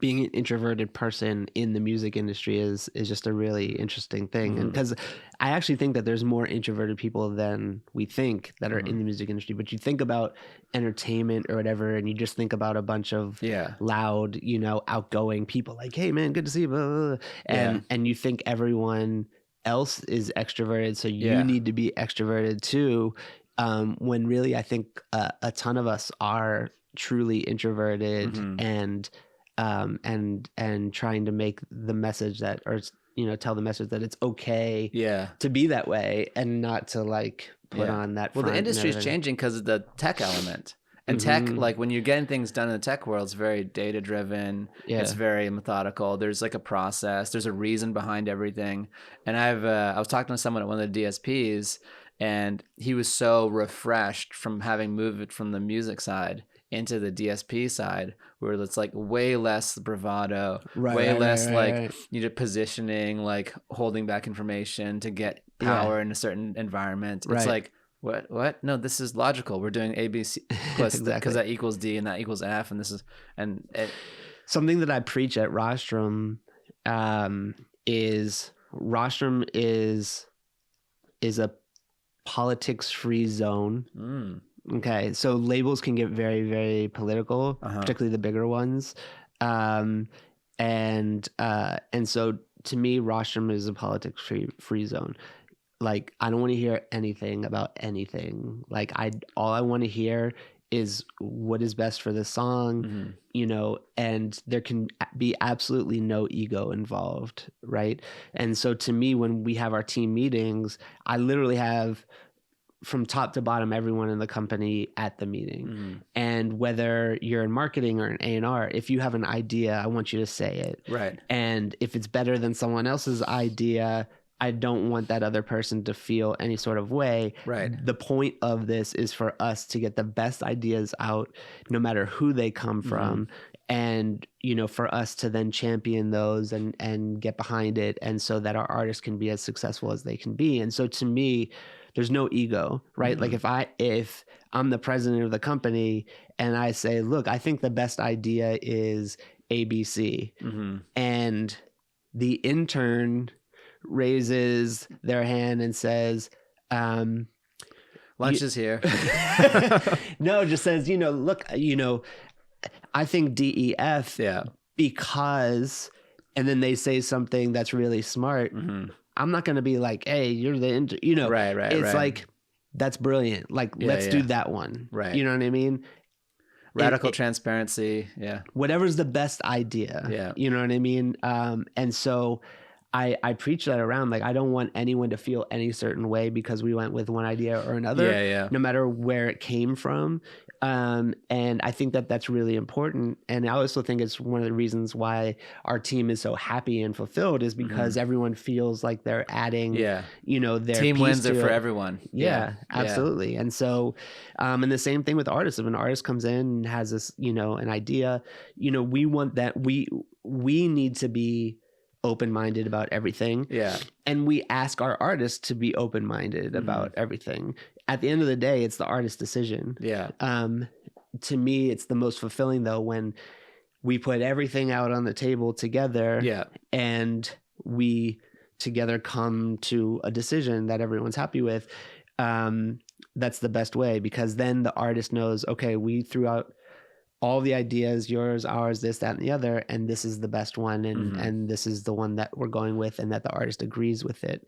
being an introverted person in the music industry is just a really interesting thing. And because I actually think that there's more introverted people than we think that are in the music industry. But you think about entertainment or whatever, and you just think about a bunch of loud, you know, outgoing people like, hey man, good to see you. Blah, blah, blah. And you think everyone else is extroverted, so you need to be extroverted too. When really, I think a ton of us are truly introverted and trying to make the message that, or, you know, tell the message that it's okay to be that way and not to like put on that front. Well, the industry is changing because of the tech element. And tech, like when you're getting things done in the tech world, it's very data driven. It's very methodical. There's like a process. There's a reason behind everything. And I was talking to someone at one of the DSPs, and he was so refreshed from having moved it from the music side into the DSP side, where it's like way less bravado, way less you know, positioning, like holding back information to get power in a certain environment. It's like, what? No, this is logical. We're doing ABC plus because that equals D and that equals F, and this is something that I preach at Rostrum. Rostrum is a politics-free zone. Okay, so labels can get very, very political, particularly the bigger ones, and so to me, Rostrum is a politics free zone. Like, I don't want to hear anything about anything. Like, all I want to hear is what is best for the song, you know, and there can be absolutely no ego involved, right? And so to me, when we have our team meetings, I literally have from top to bottom everyone in the company at the meeting. And whether you're in marketing or in A&R, if you have an idea, I want you to say it. Right. And if it's better than someone else's idea, I don't want that other person to feel any sort of way. Right. The point of this is for us to get the best ideas out, no matter who they come from. And, you know, for us to then champion those and get behind it. And so that our artists can be as successful as they can be. And so to me, there's no ego, right? Like if I'm the president of the company and I say, look, I think the best idea is ABC, and the intern raises their hand and says, lunch is here. No, just says, you know, look, you know, I think DEF because, and then they say something that's really smart. I'm not going to be like, hey, you're the, you know, right. It's like, that's brilliant. Like, let's do that one. Right. You know what I mean? Radical transparency. Yeah. Whatever's the best idea. Yeah. You know what I mean? And so I preach that around. Like, I don't want anyone to feel any certain way because we went with one idea or another, no matter where it came from. And I think that that's really important. And I also think it's one of the reasons why our team is so happy and fulfilled is because everyone feels like they're adding, you know, their team wins it for everyone. Yeah, absolutely. And so, and the same thing with artists. If an artist comes in and has this, you know, an idea, you know, we want that we need to be open-minded about everything. Yeah. And we ask our artists to be open-minded about everything. At the end of the day, it's the artist's decision. Yeah. To me, it's the most fulfilling though when we put everything out on the table together. Yeah. And we together come to a decision that everyone's happy with. That's the best way, because then the artist knows, okay, we threw out all the ideas, yours, ours, this, that, and the other, and this is the best one, and this is the one that we're going with, and that the artist agrees with it.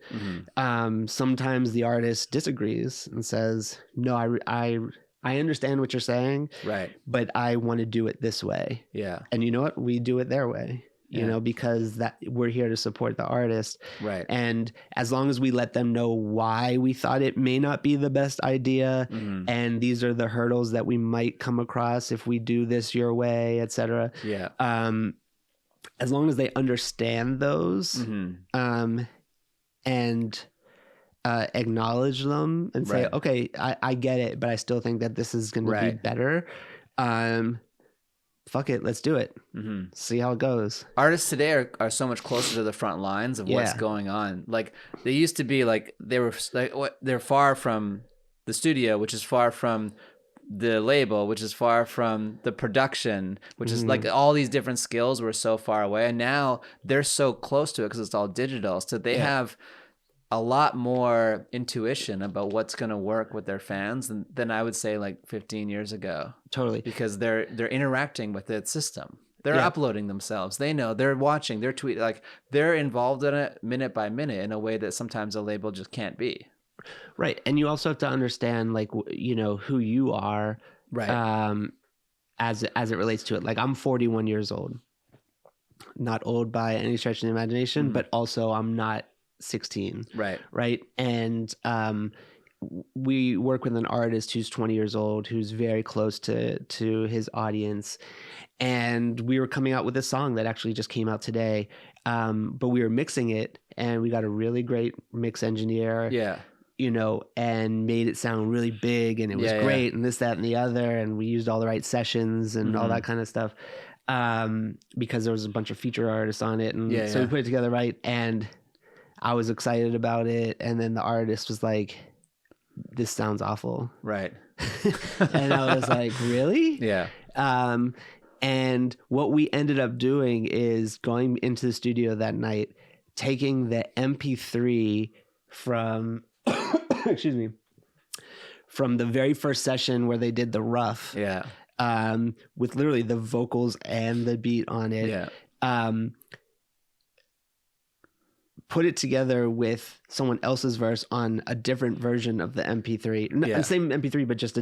Sometimes the artist disagrees and says, no, I understand what you're saying, right? But I want to do it this way. Yeah. And you know what? We do it their way. You know, because that we're here to support the artist. Right. And as long as we let them know why we thought it may not be the best idea, and these are the hurdles that we might come across if we do this your way, etc. Yeah. As long as they understand those, and acknowledge them and say, okay, I get it, but I still think that this is going to be better. Fuck it, let's do it. See how it goes. Artists today are so much closer to the front lines of what's going on. Like, they used to be like, they're far from the studio, which is far from the label, which is far from the production, which is like all these different skills were so far away. And now they're so close to it because it's all digital. So they have a lot more intuition about what's going to work with their fans than I would say like 15 years ago. Totally. Because they're interacting with the system. They're uploading themselves. They know, they're watching, they're tweeting, like they're involved in it minute by minute in a way that sometimes a label just can't be. Right. And you also have to understand, like, you know, who you are, right? As it relates to it. Like, I'm 41 years old, not old by any stretch of the imagination, but also I'm not 16. Right. And we work with an artist who's 20 years old, who's very close to his audience. And we were coming out with a song that actually just came out today. But we were mixing it, and we got a really great mix engineer. Yeah. You know, and made it sound really big, and it was great, and this, that, and the other. And we used all the right sessions and all that kind of stuff. Because there was a bunch of feature artists on it. And so we put it together right. And I was excited about it, and then the artist was like, this sounds awful. Right. And I was like, really? Yeah. And what we ended up doing is going into the studio that night, taking the MP3 from, excuse me, from the very first session where they did the rough, Yeah. with literally the vocals and the beat on it. Yeah. Put it together with someone else's verse on a different version of the MP3. Yeah. Same MP3, but just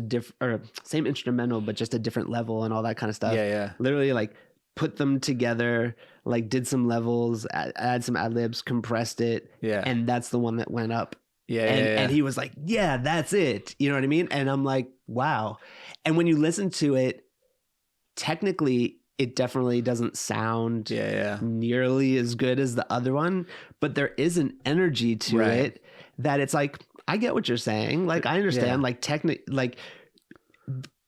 same instrumental, but just a different level and all that kind of stuff. Yeah, yeah. Literally like put them together, like did some levels, add some ad libs, compressed it. Yeah. And that's the one that went up. Yeah, And he was like, yeah, that's it. You know what I mean? And I'm like, wow. And when you listen to it, technically, it definitely doesn't sound nearly as good as the other one, but there is an energy to it that it's like, I get what you're saying. Like, I understand, like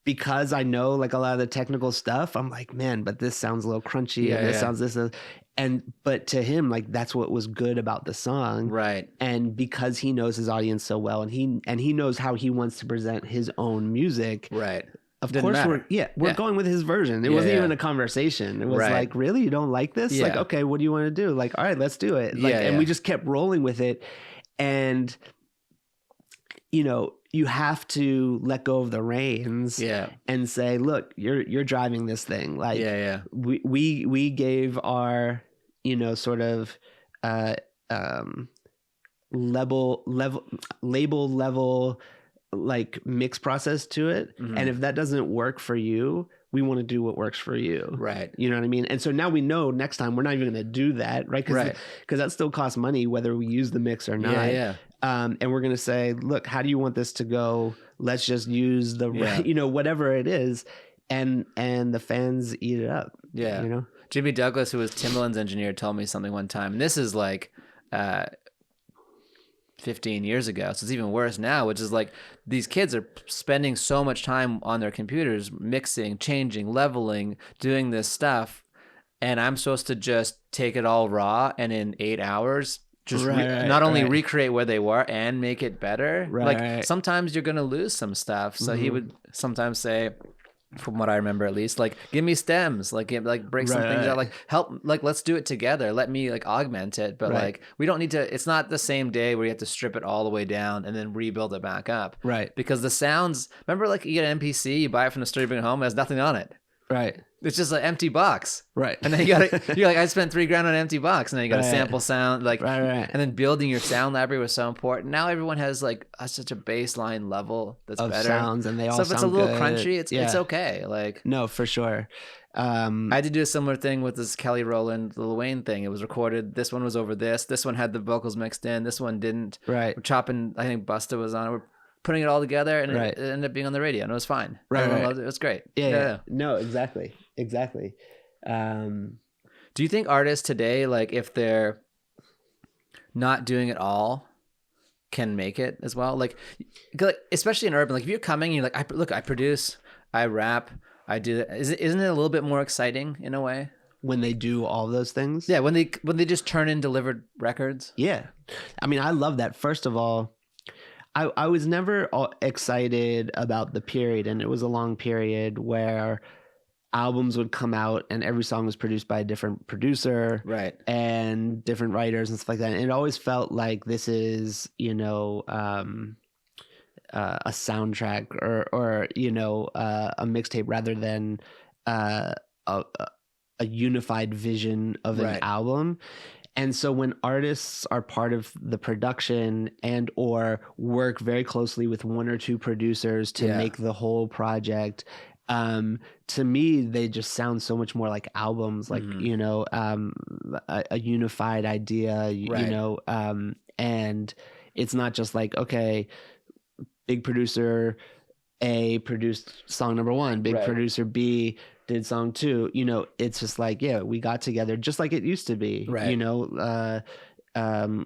because I know like a lot of the technical stuff, I'm like, man, but this sounds a little crunchy and this sounds this. But to him, like, that's what was good about the song. Right. And because he knows his audience so well and he knows how he wants to present his own music. Right. Of course, we're going with his version. It wasn't even a conversation. It was like, really? You don't like this? Yeah. Like, okay, what do you want to do? Like, all right, let's do it. Like, and we just kept rolling with it. And, you know, you have to let go of the reins and say, look, you're driving this thing. Like, we gave our, you know, sort of label level like mix process to it. Mm-hmm. And if that doesn't work for you, we want to do what works for you. Right. You know what I mean? And so now we know next time we're not even going to do that. Right. Because that still costs money, whether we use the mix or not. Yeah. And we're going to say, look, how do you want this to go? Let's just use the, you know, whatever it is. And the fans eat it up. Yeah. You know, Jimmy Douglas, who was Timbaland's engineer, told me something one time. And this is like, 15 years ago, so it's even worse now, which is like these kids are spending so much time on their computers mixing, changing, leveling, doing this stuff, and I'm supposed to just take it all raw and in 8 hours just not only recreate where they were and make it better. Like sometimes you're gonna lose some stuff, so he would sometimes say, from what I remember at least, like, give me stems, like break some things out, like help, like let's do it together, let me like augment it, but like we don't need to, it's not the same day where you have to strip it all the way down and then rebuild it back up, because the sounds, remember, like you get an MPC, you buy it from the store, you bring it home, it has nothing on it, it's just an empty box, and then you're like, I spent $3,000 on an empty box, and then you got to sample sound, like, and then building your sound library was so important. Now everyone has like such a baseline level that's of better sounds, and they all so if sound it's a little good. crunchy, it's okay. Like, no, for sure. I had to do a similar thing with this Kelly Rowland Lil Wayne thing. It was recorded. This one was over this one had the vocals mixed in, this one didn't. We're chopping, I think Busta was on it. We're putting it all together, and it ended up being on the radio, and it was fine. Everyone loved it. It was great. Yeah. No, exactly. Do you think artists today, like if they're not doing it all, can make it as well? Like especially in urban, like if you're coming, you're like, I produce, I rap, I do that. Isn't it a little bit more exciting in a way when they do all those things? Yeah, when they just turn in delivered records. Yeah, I mean, I love that. First of all, I was never excited about the period, and it was a long period where albums would come out and every song was produced by a different producer, and different writers and stuff like that. And it always felt like this is, you know, a soundtrack or you know, a mixtape rather than a unified vision of an album. And so when artists are part of the production and or work very closely with one or two producers to make the whole project, to me, they just sound so much more like albums, like, you know, a unified idea, you know, and it's not just like, okay, big producer A produced song number 1, big producer B did song 2, you know, it's just like, yeah, we got together just like it used to be, you know,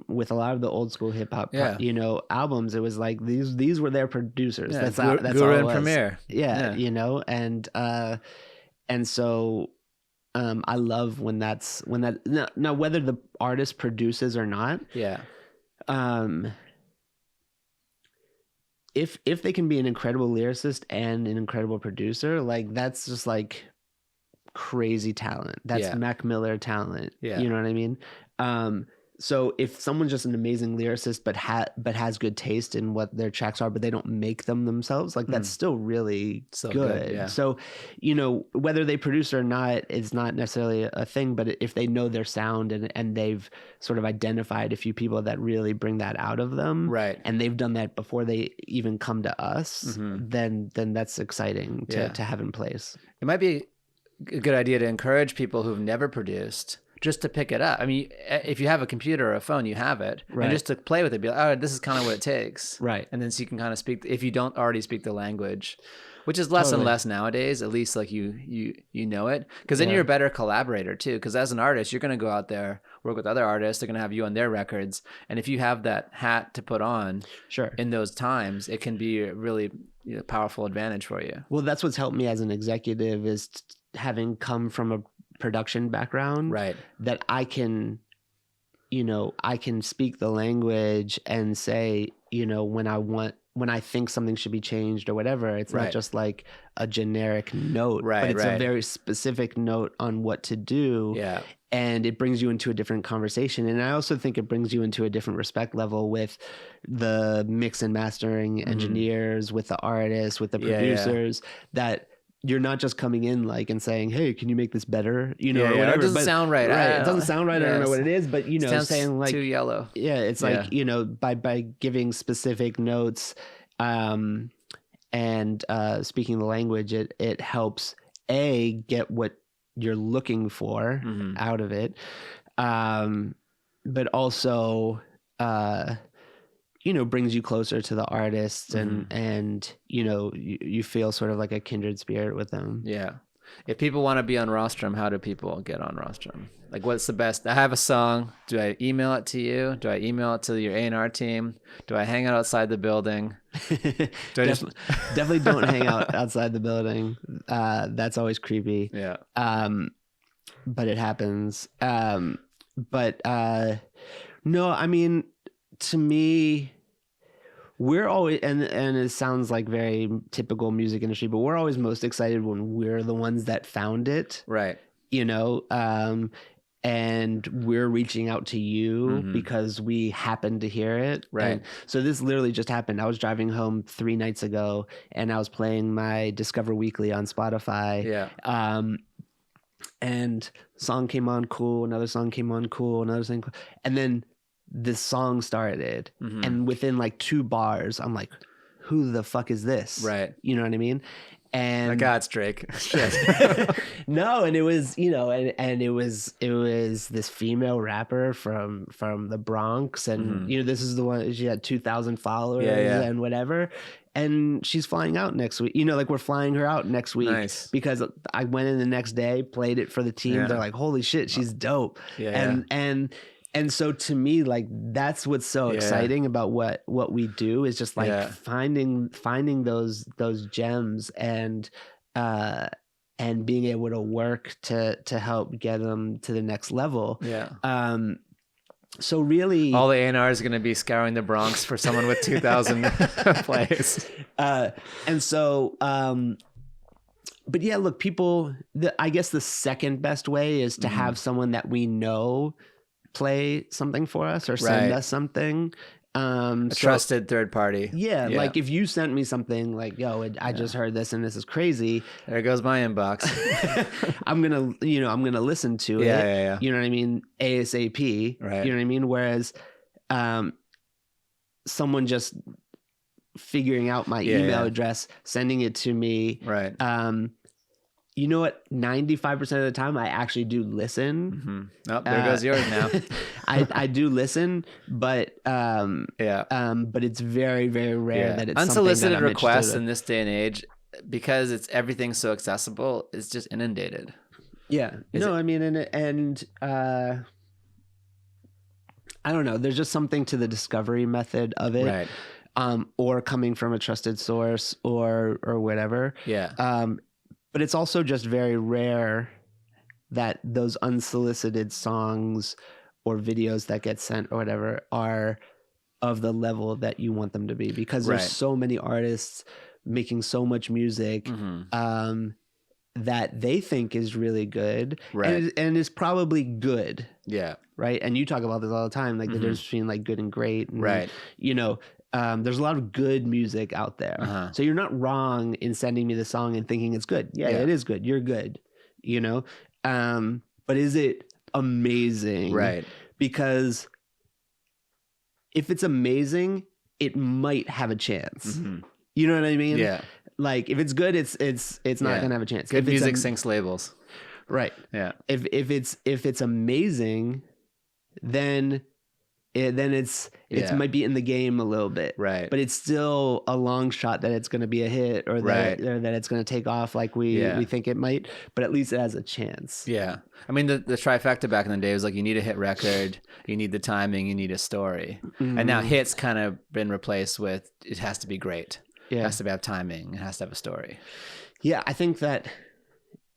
with a lot of the old school hip hop, you know, albums, it was like these were their producers. That's Guru all it and was. Premier. You know, and so I love when that now whether the artist produces or not. If they can be an incredible lyricist and an incredible producer, like that's just like crazy talent. That's Mac Miller talent. You know what I mean? So if someone's just an amazing lyricist, but has good taste in what their tracks are, but they don't make them themselves, like that's still really So good. yeah. So, you know, whether they produce or not is not necessarily a thing, but if they know their sound and they've sort of identified a few people that really bring that out of them, Right. and they've done that before they even come to us, then that's exciting to have in place. It might be a good idea to encourage people who've never produced just to pick it up. I mean, if you have a computer or a phone, you have it, Right. and just to play with it, be like, oh, this is kind of what it takes, Right. And then so you can kind of speak, if you don't already speak the language, which is less and less nowadays. At least like you know it, because then you're a better collaborator too. Because as an artist, you're going to go out there, work with other artists. They're going to have you on their records, and if you have that hat to put on, in those times, it can be a really powerful advantage for you. Well, that's what's helped me as an executive is having come from a production background, right? That I can speak the language and say, when I think something should be changed or whatever, it's not just like a generic note, but it's a very specific note on what to do. Yeah. And it brings you into a different conversation. And I also think it brings you into a different respect level with the mix and mastering engineers, with the artists, with the producers, that you're not just coming in and saying, hey, can you make this better? Or whatever. It doesn't sound right. Right. It doesn't sound right. I don't know what it is, but saying too yellow. Yeah. It's by giving specific notes, and speaking the language, it helps get what you're looking for out of it. But also, brings you closer to the artists and you feel sort of like a kindred spirit with them. Yeah. If people want to be on Rostrum, how do people get on Rostrum? Like, what's the best? I have a song. Do I email it to you? Do I email it to your A&R team? Do I hang out outside the building? Definitely don't hang out outside the building. That's always creepy. Yeah. But it happens. No, I mean, to me, we're always, and it sounds like very typical music industry, but we're always most excited when we're the ones that found it. Right. And we're reaching out to you because we happen to hear it. Right. And so this literally just happened. I was driving home 3 nights ago and I was playing my Discover Weekly on Spotify. Yeah. And song came on cool, another song came on cool, another song cool. And then this song started and within 2 bars, I'm like, who the fuck is this? Right. You know what I mean? And my God, it's Drake. No, and it was, and it was this female rapper from the Bronx, and this is the one, she had 2,000 followers and whatever, and she's flying out next week. We're flying her out next week. Nice. Because I went in the next day, played it for the team. Yeah. They're like, holy shit, she's dope. Yeah. And so to me, that's what's so exciting about what we do is just finding those gems and being able to work to help get them to the next level. Yeah. So really, all the A&R is going to be scouring the Bronx for someone with 2,000 plays. And so, but yeah, look, I guess the second best way is to have someone that we know play something for us or send us something. A trusted third party. Yeah, like if you sent me something like, yo, I just heard this and this is crazy. There goes my inbox. I'm going to listen to it. Yeah. You know what I mean? ASAP. Right. You know what I mean? Whereas someone just figuring out my email address, sending it to me. Right. You know what? 95% of the time, I actually do listen. Oh, there goes yours now. I do listen, but but it's very, very rare that it's unsolicited something that requests in this day and age, because everything's so accessible. It's just inundated. Yeah. I mean, and I don't know. There's just something to the discovery method of it, right? Or coming from a trusted source, or whatever. Yeah. But it's also just very rare that those unsolicited songs or videos that get sent or whatever are of the level that you want them to be, because there's so many artists making so much music. that they think is really good, Right. and is probably good, Yeah. right? And you talk about this all the time, like the difference between like good and great, and, Right. there's a lot of good music out there. Uh-huh. So you're not wrong in sending me the song and thinking it's good. Yeah, Yeah. it is good. You're good, but is it amazing? Right. Because if it's amazing, it might have a chance. Mhm. You know what I mean? Yeah. Like if it's good, it's not Yeah. gonna have a chance. Good If it's music syncs labels. right. Yeah. If it's amazing, then it Yeah. might be in the game a little bit. Right. But it's still a long shot that it's going to be a hit, or Right. that it's going to take off like we think it might. But at least it has a chance. Yeah. I mean, the trifecta back in the day was like, you need a hit record, you need the timing, you need a story. And now hits kind of been replaced with, it has to be great. It Yeah. has to have timing. It has to have a story. Yeah, I think that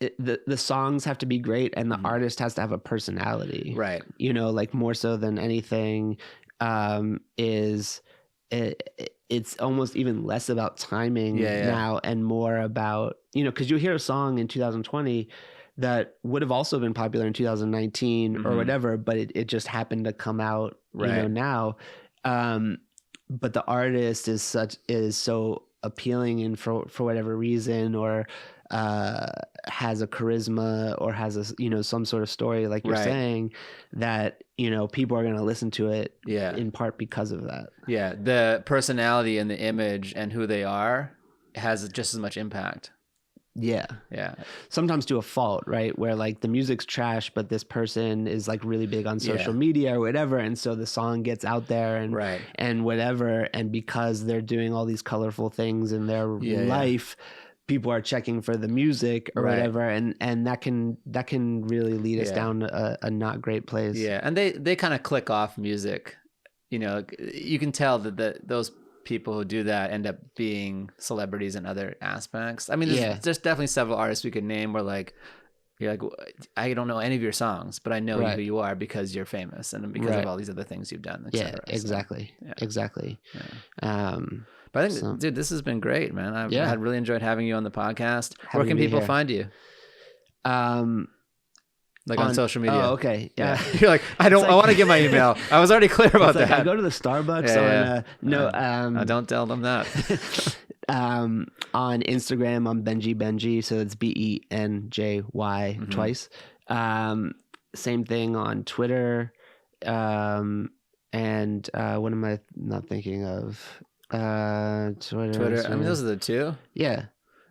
the songs have to be great, and the artist has to have a personality. Right. Like more so than anything, it's almost even less about timing now and more about, because you hear a song in 2020 that would have also been popular in 2019 or whatever, but it just happened to come out, now. But the artist is so appealing, and for whatever reason, or has a charisma, or has a some sort of story, like you're saying, that people are going to listen to it in part because of that. Yeah, the personality and the image and who they are has just as much impact. Yeah. Sometimes to a fault, right? Where like the music's trash, but this person is like really big on social media or whatever, and so the song gets out there and whatever, and because they're doing all these colorful things in their life, people are checking for the music or whatever, and that can really lead us down a not great place. Yeah, and they kind of click off music. You can tell that those people who do that end up being celebrities in other aspects. I mean, there's definitely several artists we could name where like you're like, I don't know any of your songs, but I know who you are because you're famous and because of all these other things you've done. Et cetera. Exactly. So, Exactly. Yeah. But I think, dude, this has been great, man. I've really enjoyed having you on the podcast. Where can people find you? Like on social media. Oh, okay. Yeah. You're like, I want to give my email. I was already clear about that. I go to the Starbucks don't tell them that. On Instagram, I'm Benji, so it's BENJY twice. Same thing on Twitter. And what am I not thinking of? Twitter. I mean, those are the two. Yeah.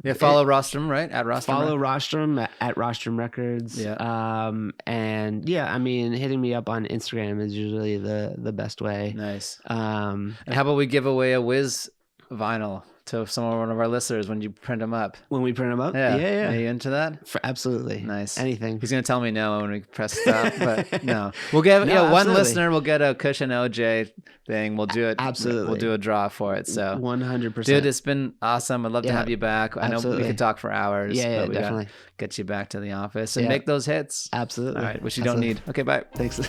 Yeah, follow Rostrum, right? At Rostrum. Follow Rostrum at Rostrum Records. Yeah. And yeah, I mean, hitting me up on Instagram is usually the best way. Nice. And how about we give away a Wiz vinyl to one of our listeners when you print them up? When we print them up? Yeah. Are you into that? Absolutely. Nice. Anything. He's gonna tell me no when we press stop, but no. We'll get one listener will get a Cushion OJ thing. We'll do it. Absolutely. We'll do a draw for it. So 100%. Dude, it's been awesome. I'd love to have you back. I know we could talk for hours. Yeah, but we definitely. Gotta get you back to the office and make those hits. Absolutely. All right, which you don't need. Okay, bye. Thanks.